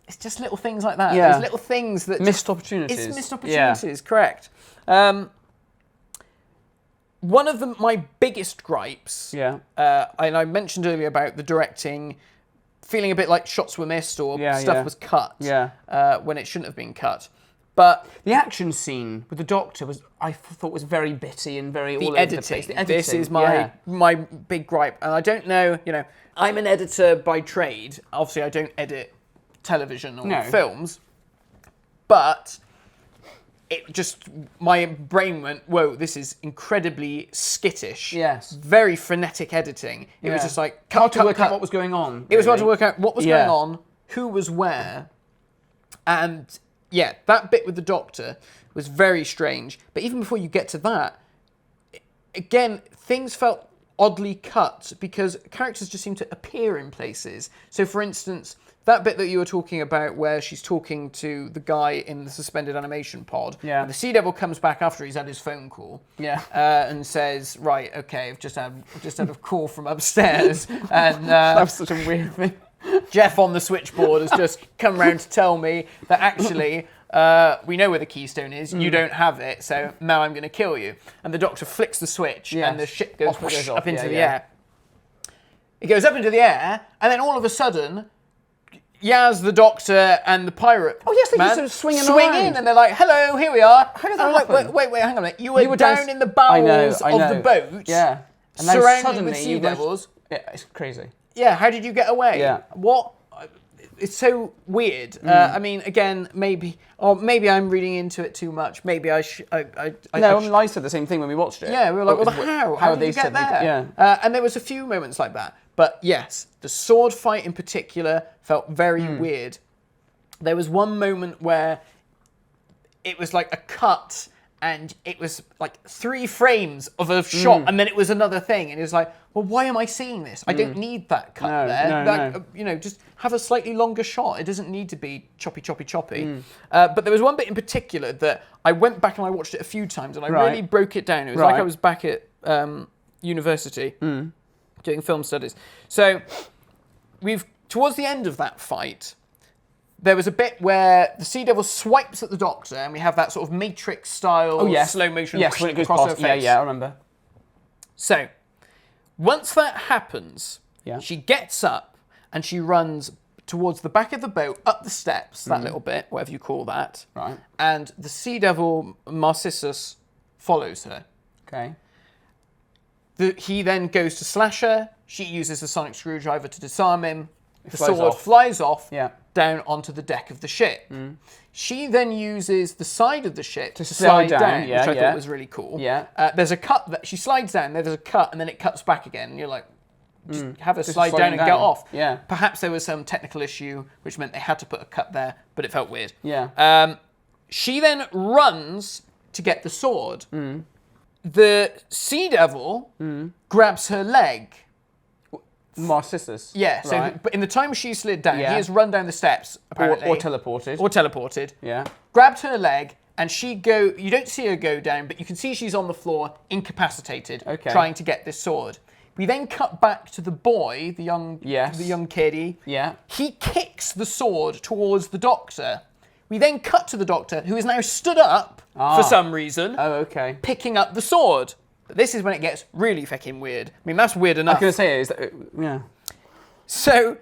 It's just little things like that. Yeah. There's little things that... Missed opportunities. It's missed opportunities, correct. One of my biggest gripes, and I mentioned earlier about the directing feeling a bit like shots were missed or stuff was cut when it shouldn't have been cut. But the action scene with the Doctor I thought was very bitty and very all over the place. The editing. This is my big gripe. And I don't know, I'm an editor by trade. Obviously, I don't edit television or films. But my brain went, whoa, this is incredibly skittish. Yes. Very frenetic editing. It was just like, hard to work out what was going on. It was hard to work out what was going on, who was where. And that bit with the Doctor was very strange. But even before you get to that, again, things felt oddly cut because characters just seem to appear in places. So, for instance, that bit that you were talking about where she's talking to the guy in the suspended animation pod. Yeah. And the Sea Devil comes back after he's had his phone call. Yeah. And says, right, okay, I've just had a call from upstairs. And that was such a weird thing. Jeff on the switchboard has just come round to tell me that actually we know where the keystone is. You don't have it, so now I'm going to kill you. And the Doctor flicks the switch, and the ship goes up into the air. It goes up into the air, and then all of a sudden, Yaz, the Doctor, and the pirate they man just sort of swing in, and they're like, hello, here we are. How did and that I'm like, happen? wait, hang on a minute. You were down in the bowels of the boat, and surrounded with sea devils. Yeah, it's crazy. Yeah, how did you get away? Yeah. What? It's so weird. I mean, again, maybe I'm reading into it too much. Maybe I should. I said the same thing when we watched it. Yeah, we were like, well, how did you get there? And there was a few moments like that. But yes, the sword fight in particular felt very weird. There was one moment where it was like a cut and it was like 3 frames of a shot and then it was another thing. And it was like, well, why am I seeing this? I don't need that cut there. No. Just have a slightly longer shot. It doesn't need to be choppy. But there was one bit in particular that I went back and I watched it a few times and I really broke it down. It was like I was back at university doing film studies. So towards the end of that fight, there was a bit where the Sea Devil swipes at the Doctor, and we have that sort of Matrix-style slow motion when it goes across past. her face. Yeah, I remember. So, once that happens, she gets up and she runs towards the back of the boat, up the steps, that little bit, whatever you call that. Right. And the Sea Devil, Narcissus, follows her. Okay. He then goes to slash her. She uses a sonic screwdriver to disarm him. The sword off. flies off down onto the deck of the ship. She then uses the side of the ship to slide down, which I thought was really cool. Yeah. There's a cut. She slides down, there's a cut, and then it cuts back again. And you're like, just have her Just slide sliding down and get down. off. Yeah. Perhaps there was some technical issue which meant they had to put a cut there, but it felt weird. Yeah. She then runs to get the sword. The Sea Devil grabs her leg. Narcissus. Yeah, so Right. but in the time she slid down, Yeah. he has run down the steps, apparently. Or teleported. Or teleported. Yeah. Grabbed her leg, and you don't see her go down, but you can see she's on the floor, incapacitated, Okay. trying to get this sword. We then cut back to the boy, the young kiddie. Yeah. He kicks the sword towards the Doctor. We then cut to the Doctor, who is now stood up for some reason, Oh, okay. picking up the sword. But this is when it gets really fucking weird. I mean, that's weird enough. I was going to say, is that, yeah. So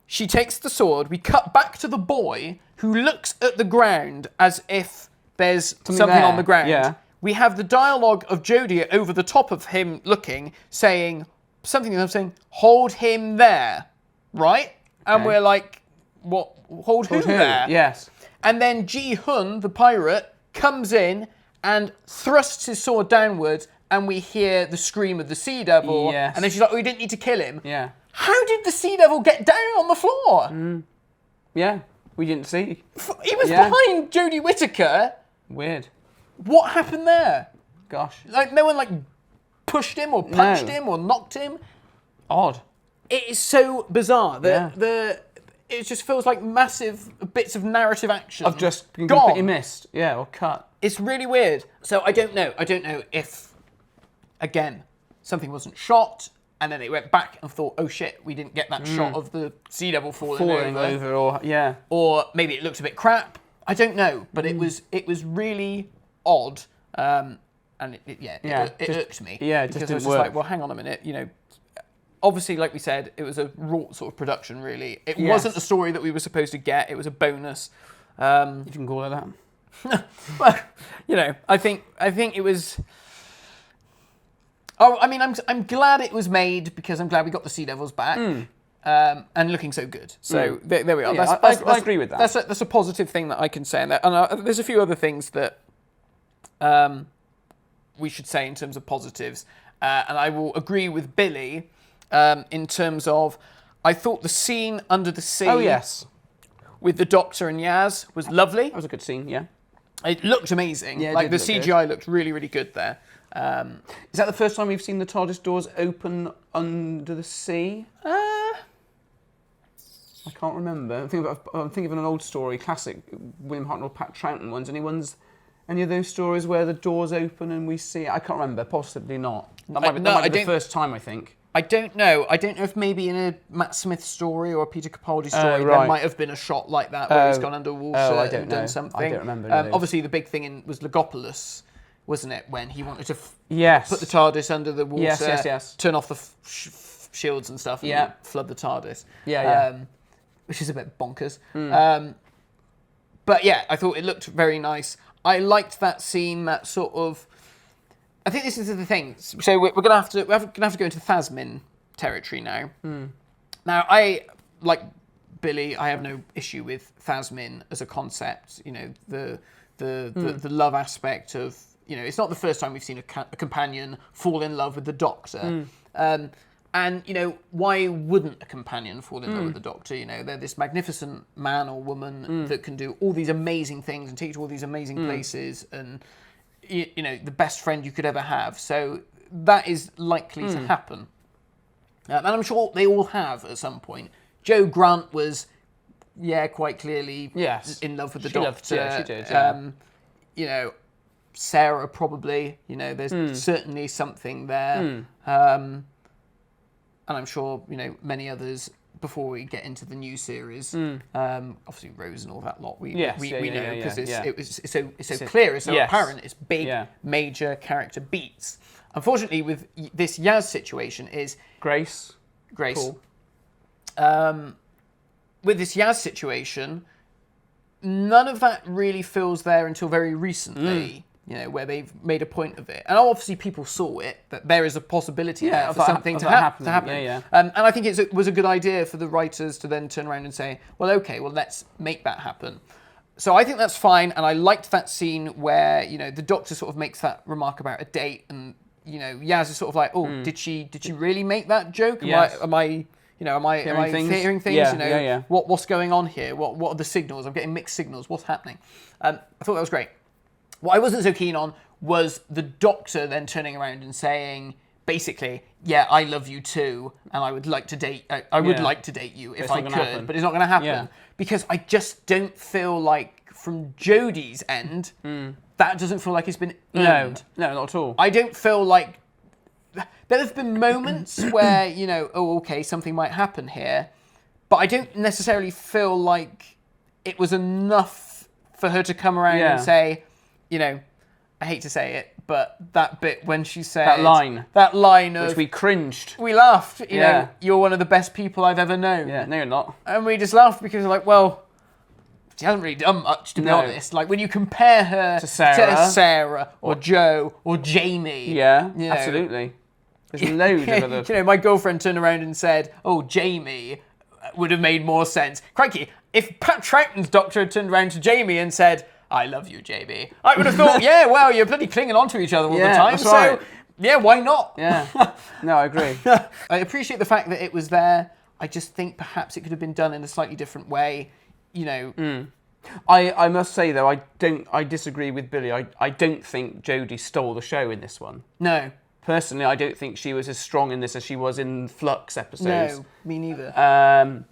she takes the sword. We cut back to the boy who looks at the ground as if there's something there, on the ground. yeah. We have the dialogue of Jodie over the top of him looking, saying something that I'm saying, hold him there, right? And Okay. we're like, what? Hold who there? Yes. And then Ji Hun, the pirate, comes in and thrusts his sword downwards, and we hear the scream of the Sea Devil. Yes. And then she's like, we didn't need to kill him. Yeah. How did the Sea Devil get down on the floor? Yeah. We didn't see. He was Yeah. behind Jodie Whittaker. Weird. What happened there? Gosh. Like, no one, pushed him or punched No. him or knocked him. Odd. It is so bizarre. Yeah. It just feels like massive bits of narrative action. I've just been gone. completely missed. Yeah, or cut. It's really weird. So I don't know. I don't know if, again, something wasn't shot, and then they went back and thought, oh shit, we didn't get that shot of the Sea Devil falling over. Or yeah. Or maybe it looked a bit crap. I don't know. But it was really odd. And it irked me. Yeah, it just because I was didn't just work. like, well, hang on a minute, obviously, like we said, it was a raw sort of production, really. It Yes. wasn't a story that we were supposed to get. It was a bonus. You can call it that. Well, I think it was. Oh, I mean, I'm glad it was made because I'm glad we got the Sea Devils back and looking so good. So there we are. Yeah, I agree with that. That's a positive thing that I can say. And there's a few other things that we should say in terms of positives. And I will agree with Billy in terms of I thought the scene under the sea. Oh yes. With the Doctor and Yaz was lovely. That was a good scene. Yeah. It looked amazing. Yeah, it like did the look CGI looked really, really good there. Is that the first time we've seen the TARDIS doors open under the sea? I can't remember. I'm thinking of an old story, classic William Hartnell, Pat Troughton ones. Any of those stories where the doors open and we see it? I can't remember. Possibly not. That might be the first time, I think. I don't know. I don't know if maybe in a Matt Smith story or a Peter Capaldi story there right. might have been a shot like that where he's gone underwater I don't and know. done something. I don't remember any of those. Obviously, the big thing was Legopolis, wasn't it? When he wanted to Yes. put the TARDIS under the water, Yes. turn off the shields and stuff, and Yeah. flood the TARDIS. Yeah. Which is a bit bonkers. But yeah, I thought it looked very nice. I liked that scene, that sort of. I think this is the thing. So we're gonna have to go into Thasmin territory now. Now, like Billy, I have no issue with Thasmin as a concept. The love aspect of it's not the first time we've seen a companion fall in love with the Doctor. And, why wouldn't a companion fall in love with the Doctor? They're this magnificent man or woman that can do all these amazing things and take you to all these amazing places and, the best friend you could ever have. So that is likely to happen. And I'm sure they all have at some point. Jo Grant was, quite clearly in love with the Doctor. She did, yeah. Sarah probably, there's certainly something there. And I'm sure, many others before we get into the new series. Obviously Rose and all that lot, we know because it's so clear, it's so apparent, it's big, major character beats. Unfortunately, with this Yaz situation is... Grace. Cool. With this Yaz situation, none of that really feels there until very recently. Where they've made a point of it. And obviously people saw it, that there is a possibility there for something to happen. And I think it was a good idea for the writers to then turn around and say, well, okay, let's make that happen. So I think that's fine, and I liked that scene where, the Doctor sort of makes that remark about a date, and Yaz is sort of like, oh, did she really make that joke? Yes. Am I hearing things? Yeah. What's going on here? What are the signals? I'm getting mixed signals. What's happening? I thought that was great. What I wasn't so keen on was the Doctor then turning around and saying, basically, yeah, I love you too, and I would like to date. I would like to date you if I could, but it's not going to happen because I just don't feel like from Jodie's end that doesn't feel like it's been earned. No, not at all. I don't feel like there have been moments where okay, something might happen here, but I don't necessarily feel like it was enough for her to come around and say, I hate to say it, but that bit when she said that line of which we cringed, we laughed. You know, you're one of the best people I've ever known. Yeah, no, you're not. And we just laughed because we're like, well, she hasn't really done much, to be honest. Like when you compare her to Sarah or Joe or Jamie. Yeah, absolutely. There's loads of other. My girlfriend turned around and said, "Oh, Jamie would have made more sense." Crikey, if Pat Troughton's Doctor had turned around to Jamie and said, "I love you, Jamie," I would have thought, yeah, well, you're bloody clinging on to each other all the time. That's right. Yeah, why not? Yeah. No, I agree. I appreciate the fact that it was there. I just think perhaps it could have been done in a slightly different way. I must say though, I disagree with Billy. I don't think Jodie stole the show in this one. No. Personally, I don't think she was as strong in this as she was in Flux episodes. No, me neither.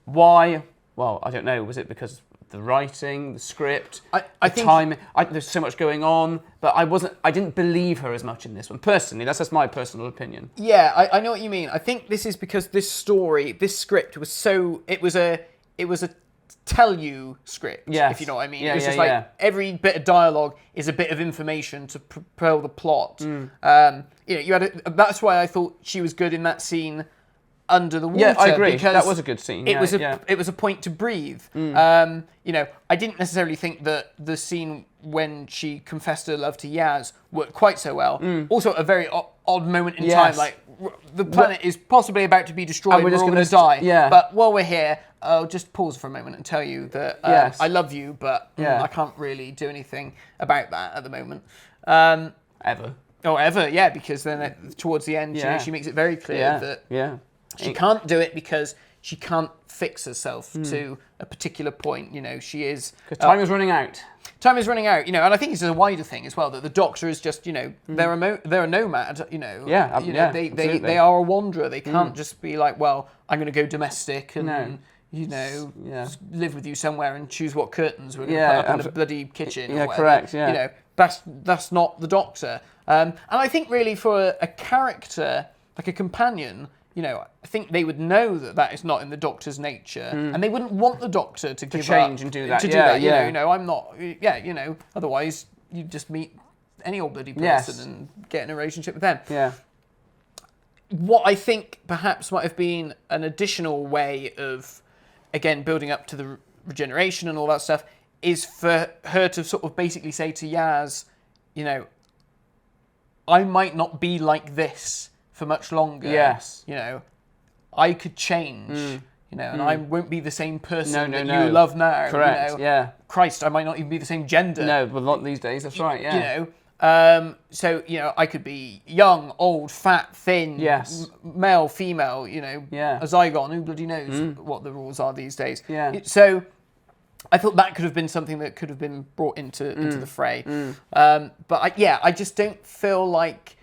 Why? Well, I don't know. Was it because the writing, the script, I think timing? There's so much going on, but I didn't believe her as much in this one. Personally, that's just my personal opinion. Yeah, I know what you mean. I think this is because this script was it was a tell you script, if you know what I mean. It was just like every bit of dialogue is a bit of information to propel the plot. That's why I thought she was good in that scene under the water. Yeah, I agree. Because that was a good scene. It was a point to breathe. I didn't necessarily think that the scene when she confessed her love to Yaz worked quite so well. Also, a very odd moment in time, like the planet is possibly about to be destroyed. And we're all going to die. Yeah. But while we're here, I'll just pause for a moment and tell you that I love you, but I can't really do anything about that at the moment. Ever. Oh, ever, yeah, because then towards the end, she makes it very clear that she can't do it because she can't fix herself to a particular point. She is... Because time is running out. Time is running out, and I think it's a wider thing as well, that the Doctor is just, they're a nomad, they are a wanderer. They can't just be like, well, I'm going to go domestic and... live with you somewhere and choose what curtains we're going to put up in the bloody kitchen. Yeah, correct. Yeah, that's not the Doctor. And I think really for a character like a companion, I think they would know that is not in the Doctor's nature, and they wouldn't want the Doctor to give change up, and do that. To do that. I'm not. Otherwise you just meet any old bloody person and get in a relationship with them. Yeah. What I think perhaps might have been an additional way of, again, building up to the regeneration and all that stuff, is for her to sort of basically say to Yaz, I might not be like this for much longer. Yes. I could change, and I won't be the same person that you love now. Correct, Christ, I might not even be the same gender. No, but not these days, that's right, yeah. I could be young, old, fat, thin, male, female, a zygon, who bloody knows what the rules are these days. Yeah. So I thought that could have been something that could have been brought into the fray. But I just don't feel like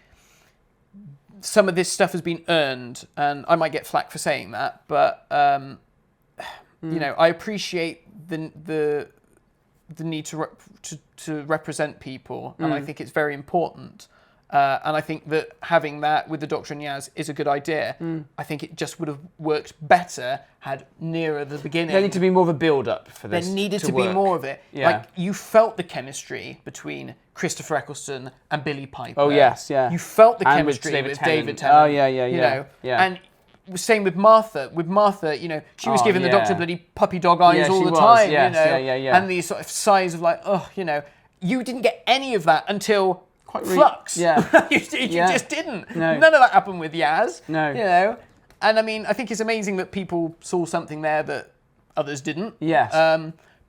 some of this stuff has been earned, and I might get flack for saying that, but I appreciate the need to represent people, and I think it's very important. And I think that having that with the Doctor and Yaz is a good idea. I think it just would have worked better had nearer the beginning. There needed to be more of a build-up for this. There needed to be more of it. Yeah. Like, you felt the chemistry between Christopher Eccleston and Billy Piper. Oh, yes, yeah. You felt the And chemistry with David Tennant. Tennant. Oh, yeah. And same with Martha. With Martha, she was giving the Doctor bloody puppy dog eyes all the time. Yes, And these sort of sighs of like, you didn't get any of that until Flux. Yeah. you just didn't. No. None of that happened with Yaz. No. And I mean, I think it's amazing that people saw something there that others didn't. Yes.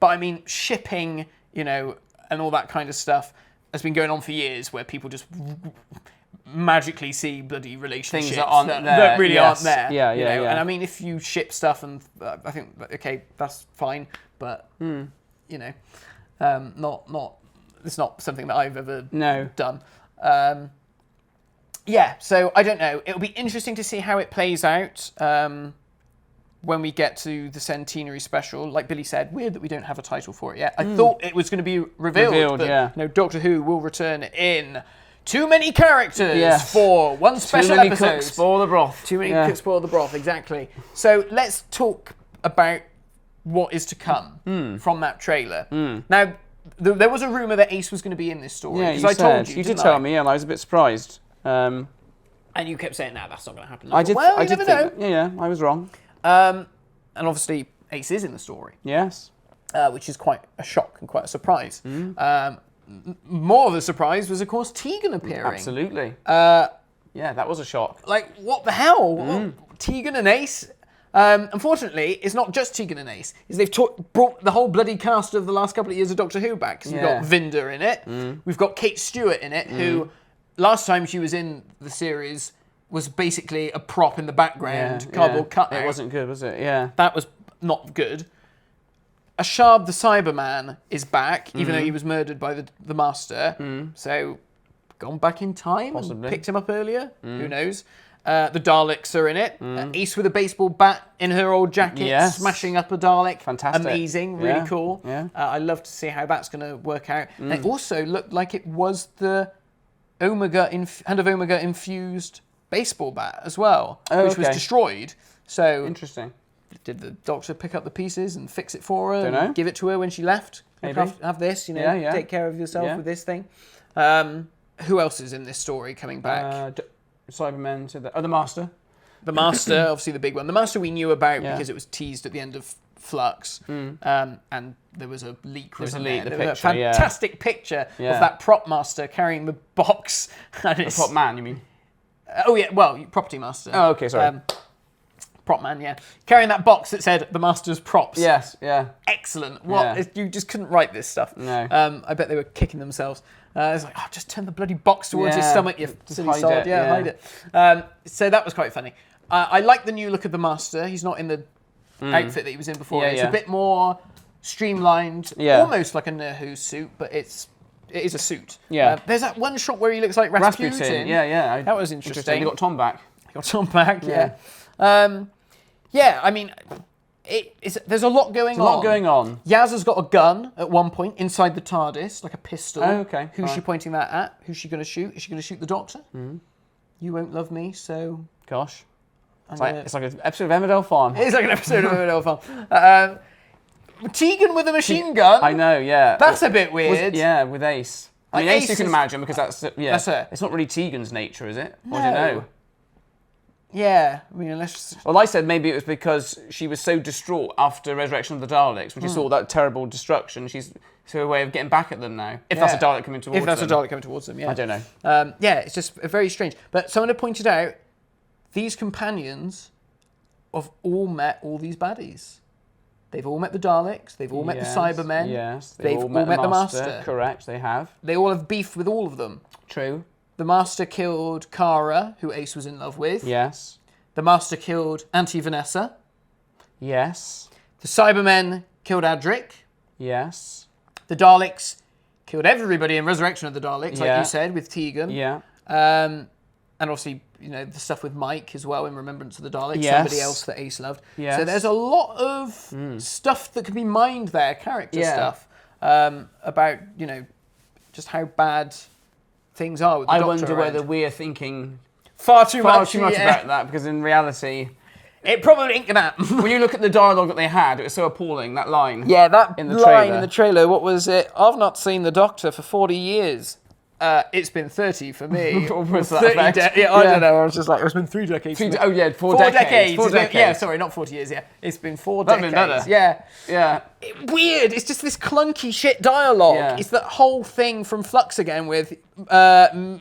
But I mean, shipping, and all that kind of stuff has been going on for years, where people just magically see bloody relationships Things that aren't there. that really aren't Yes. there. Yeah, you yeah, know? yeah. And I mean, if you ship stuff, and I think okay, that's fine, but you know, not it's not something that I've ever done. Yeah, so I don't know. It'll be interesting to see how it plays out when we get to the centenary special. Like Billy said, weird that we don't have a title for it yet. I thought it was going to be revealed that Doctor Who will return in Too Many Characters for one special episode. Too many cooks spoil the broth. Too many cooks spoil the broth, exactly. So let's talk about what is to come from that trailer. Now, there was a rumour that Ace was going to be in this story. Yeah, because I told you, you did tell me, and I was a bit surprised. And you kept saying, "No, that's not going to happen." I did. Well, I you did never think, know. Yeah, I was wrong. And obviously, Ace is in the story, Yes. which is quite a shock and quite a surprise. More of a surprise was, of course, Tegan appearing. Absolutely. Yeah, that was a shock. Like, what the hell? Tegan and Ace. Unfortunately, it's not just Tegan and Ace. Is they've brought the whole bloody cast of the last couple of years of Doctor Who back. Because we've got Vinda in it. We've got Kate Stewart in it, who last time she was in the series was basically a prop in the background, cardboard cutout. It wasn't good, was it? Yeah. That was not good. Ashard the Cyberman is back, even though he was murdered by the Master. So, gone back in time and picked him up earlier. Who knows? The Daleks are in it. Ace with a baseball bat in her old jacket, smashing up a Dalek. Fantastic. Amazing, really cool. Yeah. I love to see how that's going to work out. And it also looked like it was the Hand of Omega infused baseball bat as well, which was destroyed. So interesting. Did the Doctor pick up the pieces and fix it for her? Don't know. And give it to her when she left? Maybe. Have this, you know, take care of yourself with this thing. Who else is in this story coming back? Cybermen to the Master. The Master, obviously the big one. The Master we knew about because it was teased at the end of Flux, and there was a leak. There was a fantastic picture of that prop master carrying the box. And the prop man, you mean? Oh yeah, well, property master. Oh, okay, sorry. Prop man, yeah, carrying that box that said the Master's props. Yes, yeah. Excellent. What you just couldn't write this stuff. No. I bet they were kicking themselves. It's like, just turn the bloody box towards his stomach, you silly sod. Hide it. So that was quite funny. I like the new look of the Master. He's not in the outfit that he was in before. It's a bit more streamlined, almost like a Nerhu suit, but it is a suit. Yeah. There's that one shot where he looks like Rasputin. Yeah. That was interesting. He got Tom back. I mean, there's a lot going on. Yaz has got a gun at one point inside the TARDIS, like a pistol. Oh, okay. Who's she pointing that at? Who's she going to shoot? Is she going to shoot the Doctor? You won't love me, so... Gosh. It's like an episode of Emmerdale Farm. It's like an episode of Emmerdale Farm. Tegan with a machine gun? I know, yeah. That's a bit weird. With Ace. I mean, Ace you can imagine, because that's her. It's not really Tegan's nature, is it? No. I don't know. Yeah, I mean, unless... Well, I said maybe it was because she was so distraught after Resurrection of the Daleks, when she saw that terrible destruction, she's her way of getting back at them now. If that's a Dalek coming towards them. If that's a Dalek coming towards them, yeah. I don't know. It's just very strange. But someone had pointed out, these companions have all met all these baddies. They've all met the Daleks, they've all met the Cybermen. Yes, they've all met the Master. Correct, they have. They all have beef with all of them. True. The Master killed Kara, who Ace was in love with. Yes. The Master killed Auntie Vanessa. Yes. The Cybermen killed Adric. Yes. The Daleks killed everybody in Resurrection of the Daleks, like you said, with Tegan. Yeah. And obviously, the stuff with Mike as well in Remembrance of the Daleks, somebody else that Ace loved. Yes. So there's a lot of stuff that can be mined there, character stuff, about, just how bad things are with the Doctor. I wonder around. whether we're thinking far too much about that, because in reality... It probably ain't gonna happen. When you look at the dialogue that they had, it was so appalling, that line. Yeah, that in the line trailer. in the trailer, what was it? I've not seen the Doctor for 40 years. It's been 30 for me. Or was that 30 effect? I don't know. I was just like, it's been 3 decades. Four decades. 4 decades. Yeah, sorry, not 40 years. Yeah, it's been 4 That'd decades. been better. Yeah. Weird. It's just this clunky shit dialogue. Yeah. It's that whole thing from Flux again with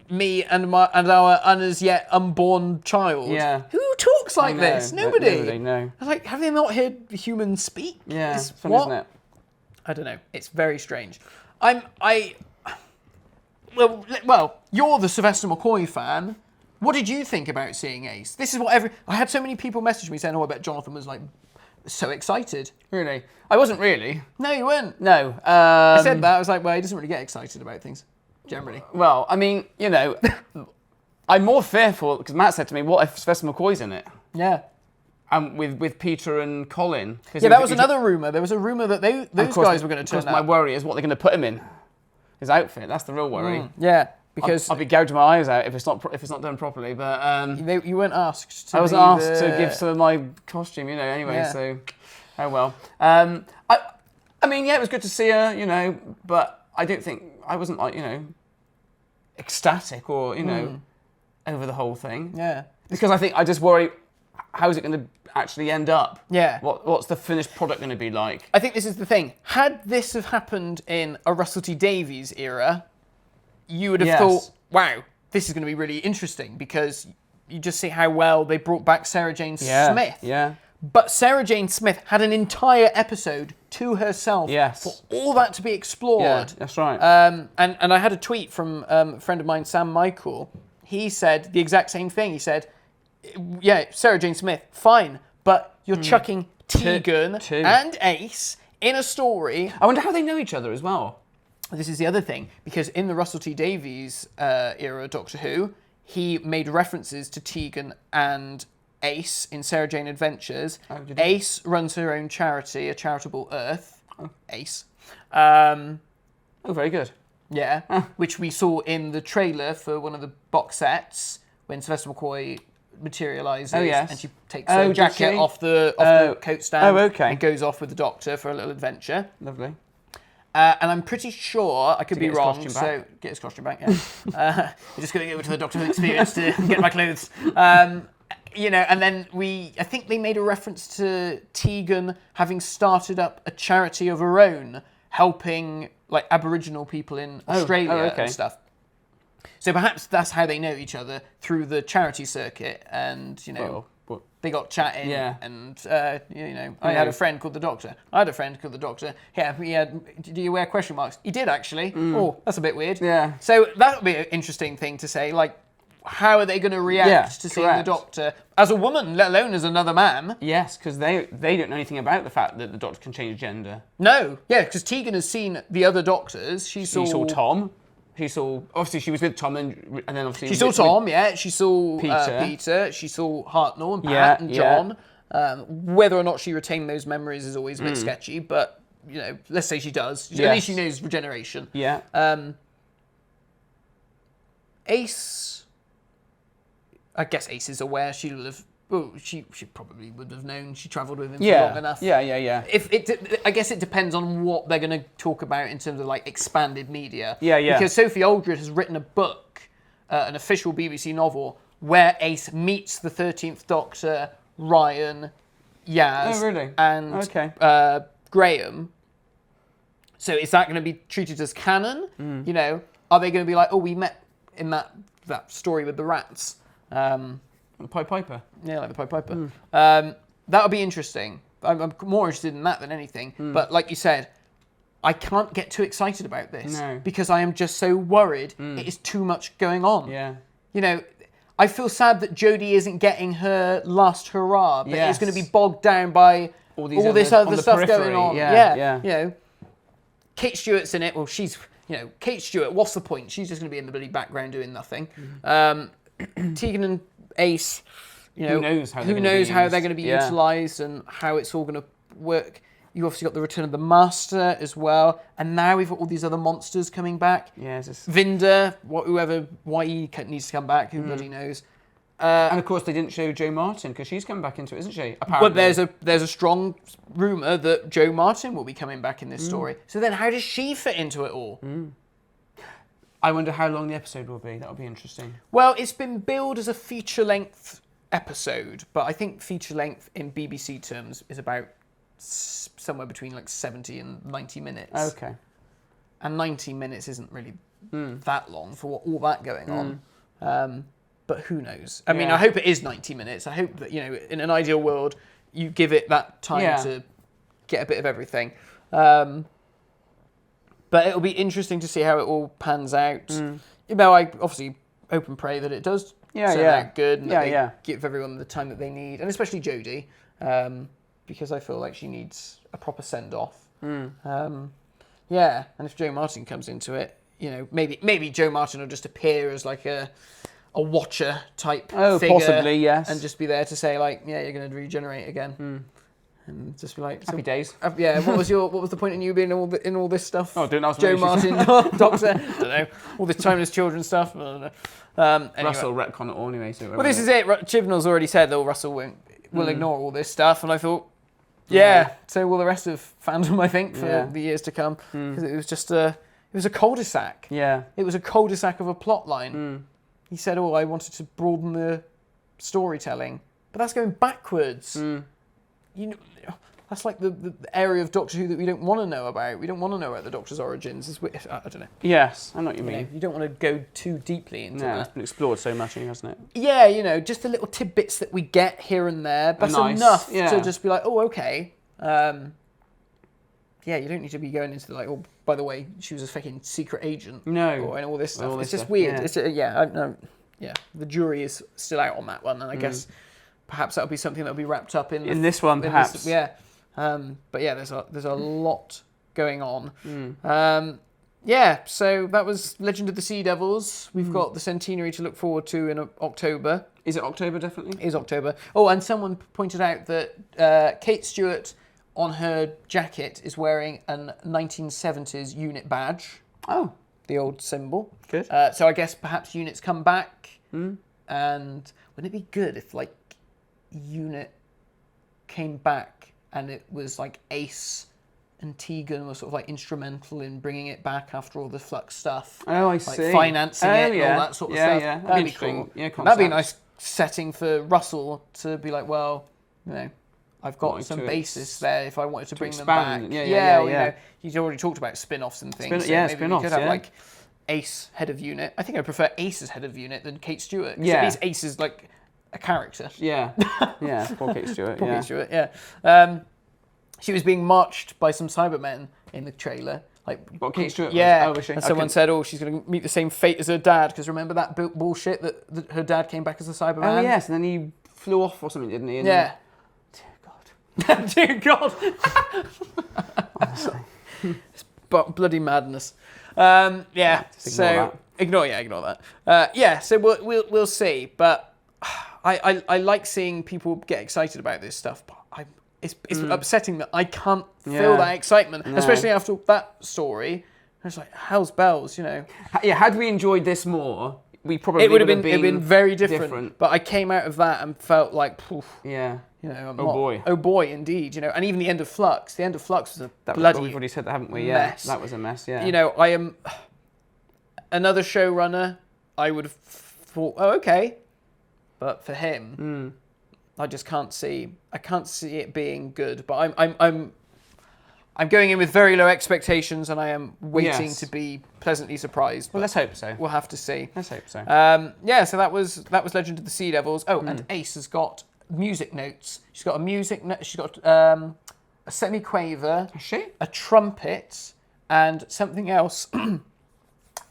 me and our as yet unborn child. Yeah. Who talks like this? Nobody. Nobody, no. I was like, have they not heard humans speak? Yeah, It's fun, isn't it? I don't know. It's very strange. Well, you're the Sylvester McCoy fan. What did you think about seeing Ace? This is what I had so many people message me saying, "Oh, I bet Jonathan was like so excited." Really? I wasn't really. No, you weren't. No. I said that. I was like, well, he doesn't really get excited about things generally. Well, I mean, I'm more fearful because Matt said to me, "What if Sylvester McCoy's in it?" Yeah. And with Peter and Colin. Yeah, that was another rumor. There was a rumor that those guys were going to turn up. My worry is what they're going to put him in. His outfit. That's the real worry. Yeah, because I'll be gouging my eyes out if it's not done proproperly. But you weren't asked to. I wasn't asked to give some of my costume, anyway. Yeah. So, oh well. I mean, yeah, it was good to see her, but I don't think I wasn't like ecstatic or over the whole thing. Yeah. Because I just worry, how is it going to actually end up? Yeah. What's the finished product going to be like? I think this is the thing. Had this have happened in a Russell T Davies era, you would have thought, wow, this is going to be really interesting because you just see how well they brought back Sarah Jane Smith. Yeah. But Sarah Jane Smith had an entire episode to herself for all that to be explored. Yeah, that's right. And I had a tweet from a friend of mine, Sam Michael. He said the exact same thing. He said, yeah, Sarah Jane Smith, fine, but you're chucking Tegan and Ace in a story. I wonder how they know each other as well. This is the other thing, because in the Russell T Davies era Doctor Who, he made references to Tegan and Ace in Sarah Jane Adventures. Oh, did he? Ace runs her own charity, a charitable Earth. Ace. Very good. Yeah, which we saw in the trailer for one of the box sets when Sylvester McCoy materialises and she takes her jacket off the coat stand and goes off with the Doctor for a little adventure. Lovely. And I'm pretty sure, I could be get his wrong, costume so back. get his costume back, yeah. We're just going to go to the Doctor Who experience to get my clothes. And then I think they made a reference to Tegan having started up a charity of her own, helping like Aboriginal people in Australia and stuff. So perhaps that's how they know each other, through the charity circuit, and they got chatting. Yeah. And I had a friend called the Doctor. I had a friend called the Doctor. Yeah, he had. Do you wear question marks? He did actually. Oh, that's a bit weird. Yeah. So that would be an interesting thing to say. Like, how are they going to react to seeing the Doctor as a woman, let alone as another man? Yes, because they don't know anything about the fact that the Doctor can change gender. No. Yeah, because Tegan has seen the other Doctors. She saw Tom. She saw, obviously she was with Tom and then obviously... She saw Tom, yeah. She saw Peter. She saw Hartnell and Pat and John. Whether or not she retained those memories is always a bit sketchy, but, let's say she does. At least she knows regeneration. Yeah. Ace... I guess Ace is aware she'll have... Well, she probably would have known. She travelled with him for long enough. Yeah. I guess it depends on what they're going to talk about in terms of like expanded media. Yeah. Because Sophie Aldred has written a book, an official BBC novel, where Ace meets the 13th Doctor, Ryan, Yaz, and Graham. So is that going to be treated as canon? Are they going to be like, oh, we met in that story with the rats? The Pied Piper. Yeah, like the Pied Piper. That'll be interesting. I'm more interested in that than anything. But like you said, I can't get too excited about this because I am just so worried it is too much going on. Yeah. I feel sad that Jodie isn't getting her last hurrah, but it's going to be bogged down by all this other stuff going on. Yeah. Kate Stewart's in it. Well, she's, Kate Stewart, what's the point? She's just going to be in the bloody background doing nothing. Tegan and Ace, who knows how they're going to be utilised and how it's all going to work. You obviously got the return of the Master as well, and now we've got all these other monsters coming back. Yeah, Vinda, whoever, why he needs to come back, who bloody knows. And of course, they didn't show Jo Martin because she's coming back into it, isn't she? Apparently. Well, there's a strong rumour that Jo Martin will be coming back in this story. So then, how does she fit into it all? I wonder how long the episode will be. That'll be interesting. Well, it's been billed as a feature-length episode, but I think feature-length in BBC terms is about somewhere between like 70 and 90 minutes. Okay. And 90 minutes isn't really that long for all that going on. But who knows? I mean, I hope it is 90 minutes. I hope that, in an ideal world, you give it that time to get a bit of everything. But it'll be interesting to see how it all pans out. You know, I obviously hope and pray that it does turn out good and that they give everyone the time that they need, and especially Jodie, because I feel like she needs a proper send-off. Yeah, and if Joe Martin comes into it, you know, maybe Joe Martin will just appear as like a watcher type figure. Possibly, yes. And just be there to say like, yeah, you're going to regenerate again. And just be like... Happy days. Yeah, what was the point in you being in all this stuff? Oh, don't ask me. Joe Martin, Doctor, I don't know, all this timeless children stuff. I don't know. Anyway. Russell retcon it all anyway. So Well, this is it. Chibnall's already said that Russell will ignore all this stuff, and I thought, yeah, so will the rest of fandom, I think, for the years to come, because it was just it was a cul-de-sac. Yeah. It was a cul-de-sac of a plot line. He said, I wanted to broaden the storytelling, but that's going backwards. You know, that's like the area of Doctor Who that we don't want to know about. We don't want to know about the Doctor's origins. I don't know. Yes, I know what you mean. You don't want to go too deeply into that. It's been explored so much, hasn't it? Yeah, you know, just the little tidbits that we get here and there. That's enough to just be like, okay. Yeah, you don't need to be going into like, by the way, she was a fucking secret agent. No. And all this stuff. It's just weird. Yeah. The jury is still out on that one, and I guess perhaps that'll be something that'll be wrapped up in this one, perhaps. But yeah, there's a lot going on. Yeah, so that was Legend of the Sea Devils. We've got the centenary to look forward to in October. Is it October, definitely? It is October. Oh, and someone pointed out that Kate Stewart on her jacket is wearing a 1970s unit badge. Oh. The old symbol. Good. So I guess perhaps units come back. And wouldn't it be good if, like, unit came back and it was like Ace and Tegan were sort of like instrumental in bringing it back after all the Flux stuff. Oh, I like see. Financing it and all that sort of stuff. Yeah, that'd be cool. Yeah, that'd be a nice setting for Russell to be like, well, you know, I've got some basis there if I wanted to bring them back. Yeah. You know, he's already talked about spin-offs and things. Spin-offs, we could have like Ace head of unit. I think I prefer Ace as head of unit than Kate Stewart. Yeah. At least Ace is like a character. Yeah. Poor Kate Stewart. Kate Stewart, yeah. She was being marched by some Cybermen in the trailer. Like, what, Kate Stewart? Yeah. Was she? And someone said, she's going to meet the same fate as her dad, because remember that bullshit that her dad came back as a Cyberman? Oh, yes, and then he flew off or something, didn't he? And yeah. Dear God. Dear God. Honestly. It's bloody madness. Yeah, so ignore that. So we'll see, but I like seeing people get excited about this stuff, but it's upsetting that I can't feel that excitement, especially after that story. It's like, hell's bells, you know. Yeah, had we enjoyed this more, we probably would have been very different. But I came out of that and felt like, yeah. You know, Oh boy, indeed. You know, and even the end of Flux. The end of Flux was a bloody. We've already said that, haven't we? Yeah, mess. That was a mess. Yeah. You know, I am another showrunner. I would have thought, okay, but for him, I just can't see. I can't see it being good. But I'm going in with very low expectations, and I am waiting to be pleasantly surprised. Well, let's hope so. We'll have to see. Let's hope so. Yeah. So that was Legend of the Sea Devils. Oh, and Ace has got music notes. She's got a music note. She's got a semi-quaver, a trumpet, and something else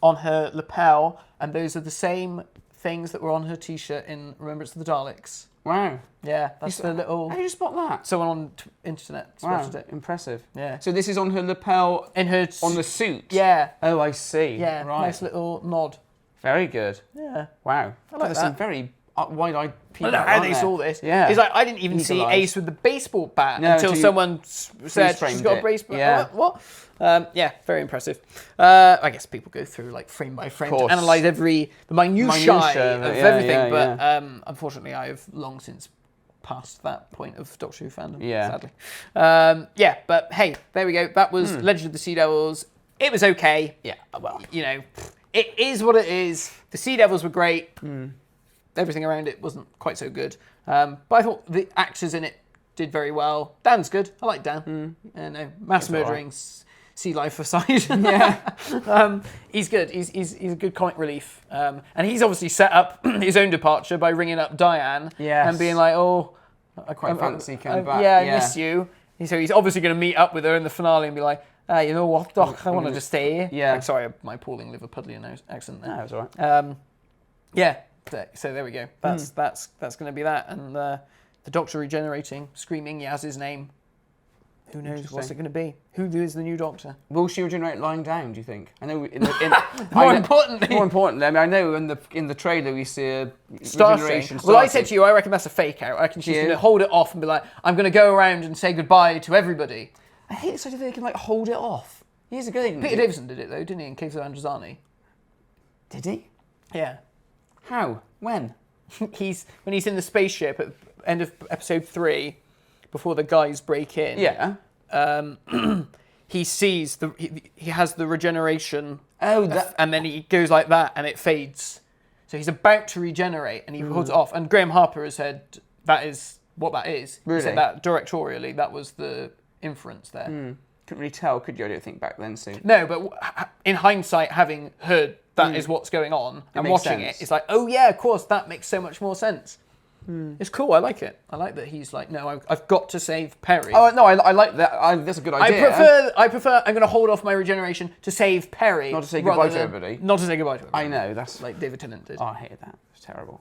on her lapel. And those are the same things that were on her T-shirt in Remembrance of the Daleks. Wow. Yeah, that's the little... How did you spot that? Someone on internet spotted it. Impressive. Yeah. So this is on her lapel... In her... On the suit? Yeah. Oh, I see. Yeah, right. Nice little nod. Very good. Yeah. Wow. I like There's that. some very wide-eyed people. I don't know how they saw this. Yeah. It's like, I didn't even see Ace with the baseball bat until someone said she's got a baseball bat. What? Yeah, very impressive. I guess people go through like frame by frame to analyse the minutiae of everything, but unfortunately I have long since passed that point of Doctor Who fandom, sadly. But hey, there we go. That was Legend of the Sea Devils. It was okay. Yeah, well, you know, it is what it is. The Sea Devils were great. Everything around it wasn't quite so good. But I thought the actors in it did very well. Dan's good. I like Dan. Mass murdering, sea life aside. He's good. He's a good comic relief. And he's obviously set up his own departure by ringing up Diane and being like, I quite fancy coming back. Yeah, I miss you. So he's obviously going to meet up with her in the finale and be like, You know what, Doc? I wanted to stay here. Yeah. Like, sorry, my appalling Liverpudlian accent there. No, it's all right. Yeah. So there we go. That's going to be that. And the Doctor regenerating, screaming Yaz's name. Who knows what's it going to be? Who is the new Doctor? Will she regenerate lying down, do you think? I know More importantly, I mean, I know in the trailer we see a Starting. regeneration Well, I starting. said to you, I reckon that's a fake out. I reckon she's going to hold it off and be like, I'm going to go around and say goodbye to everybody. I hate this idea that they can like hold it off. Years ago, they didn't. Peter Davison did it though, didn't he, in Caves of Androzani? Did he? Yeah. How? When? When he's in the spaceship at the end of episode 3, before the guys break in. Yeah. He sees he has the regeneration. Oh, that. And then he goes like that, and it fades. So he's about to regenerate, and he holds it off. And Graham Harper has said that is what that is. Really? He said that directorially, that was the inference there. Couldn't really tell, could you? I don't think back then. So. No, but in hindsight, having heard that is what's going on and makes watching sense. it, it's like, oh yeah, of course, that makes so much more sense. It's cool. I like it. I like that he's like, no, I've got to save Perry. Oh no, I like that. That's a good idea. I prefer. I'm going to hold off my regeneration to save Perry, Not to say goodbye rather to than- everybody. Not to say goodbye to everybody. I know that's. Like David Tennant did, Oh, I hated that. It's terrible.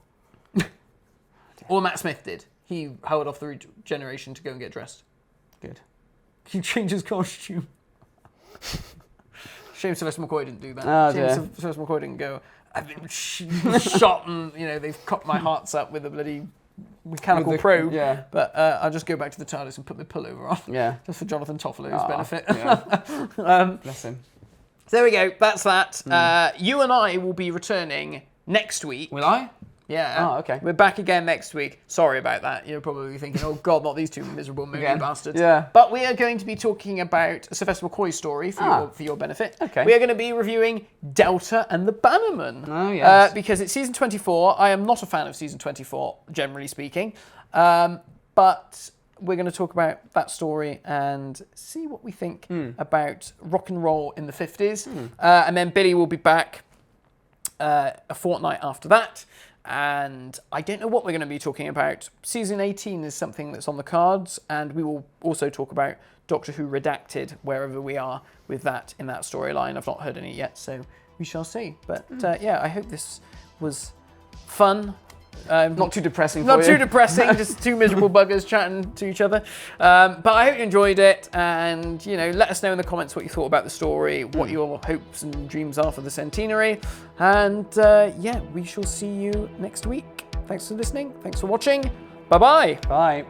or Matt Smith did. He held off the regeneration to go and get dressed. Good. He changed his costume. Shame Sylvester McCoy didn't do that. Oh, Shame dear. Sylvester McCoy didn't go, I've been shot and, they've cut my hearts up with a bloody mechanical probe. Yeah. But I'll just go back to the TARDIS and put my pullover on. Yeah. Just for Jonathan Toffolo's benefit. Yeah. Bless him. So there we go. That's that. You and I will be returning next week. Will I? Yeah. Oh, okay. We're back again next week. Sorry about that. You're probably thinking, oh God, not these two miserable movie Again. bastards. Yeah. But we are going to be talking about a Sylvester McCoy story for your benefit. Okay. We are going to be reviewing Delta and the Bannerman. Oh, yes. Because it's season 24. I am not a fan of season 24, generally speaking. But we're going to talk about that story and see what we think about rock and roll in the 50s. And then Billy will be back a fortnight after that. And I don't know what we're going to be talking about. Season 18 is something that's on the cards, and we will also talk about Doctor Who Redacted, wherever we are with that in that storyline. I've not heard any yet, so we shall see. But yeah, I hope this was fun. Not too depressing for Not you. too depressing, just two miserable buggers chatting to each other. But I hope you enjoyed it, and let us know in the comments what you thought about the story, what your hopes and dreams are for the centenary, and yeah, we shall see you next week. Thanks for listening. Thanks for watching. Bye-bye. Bye.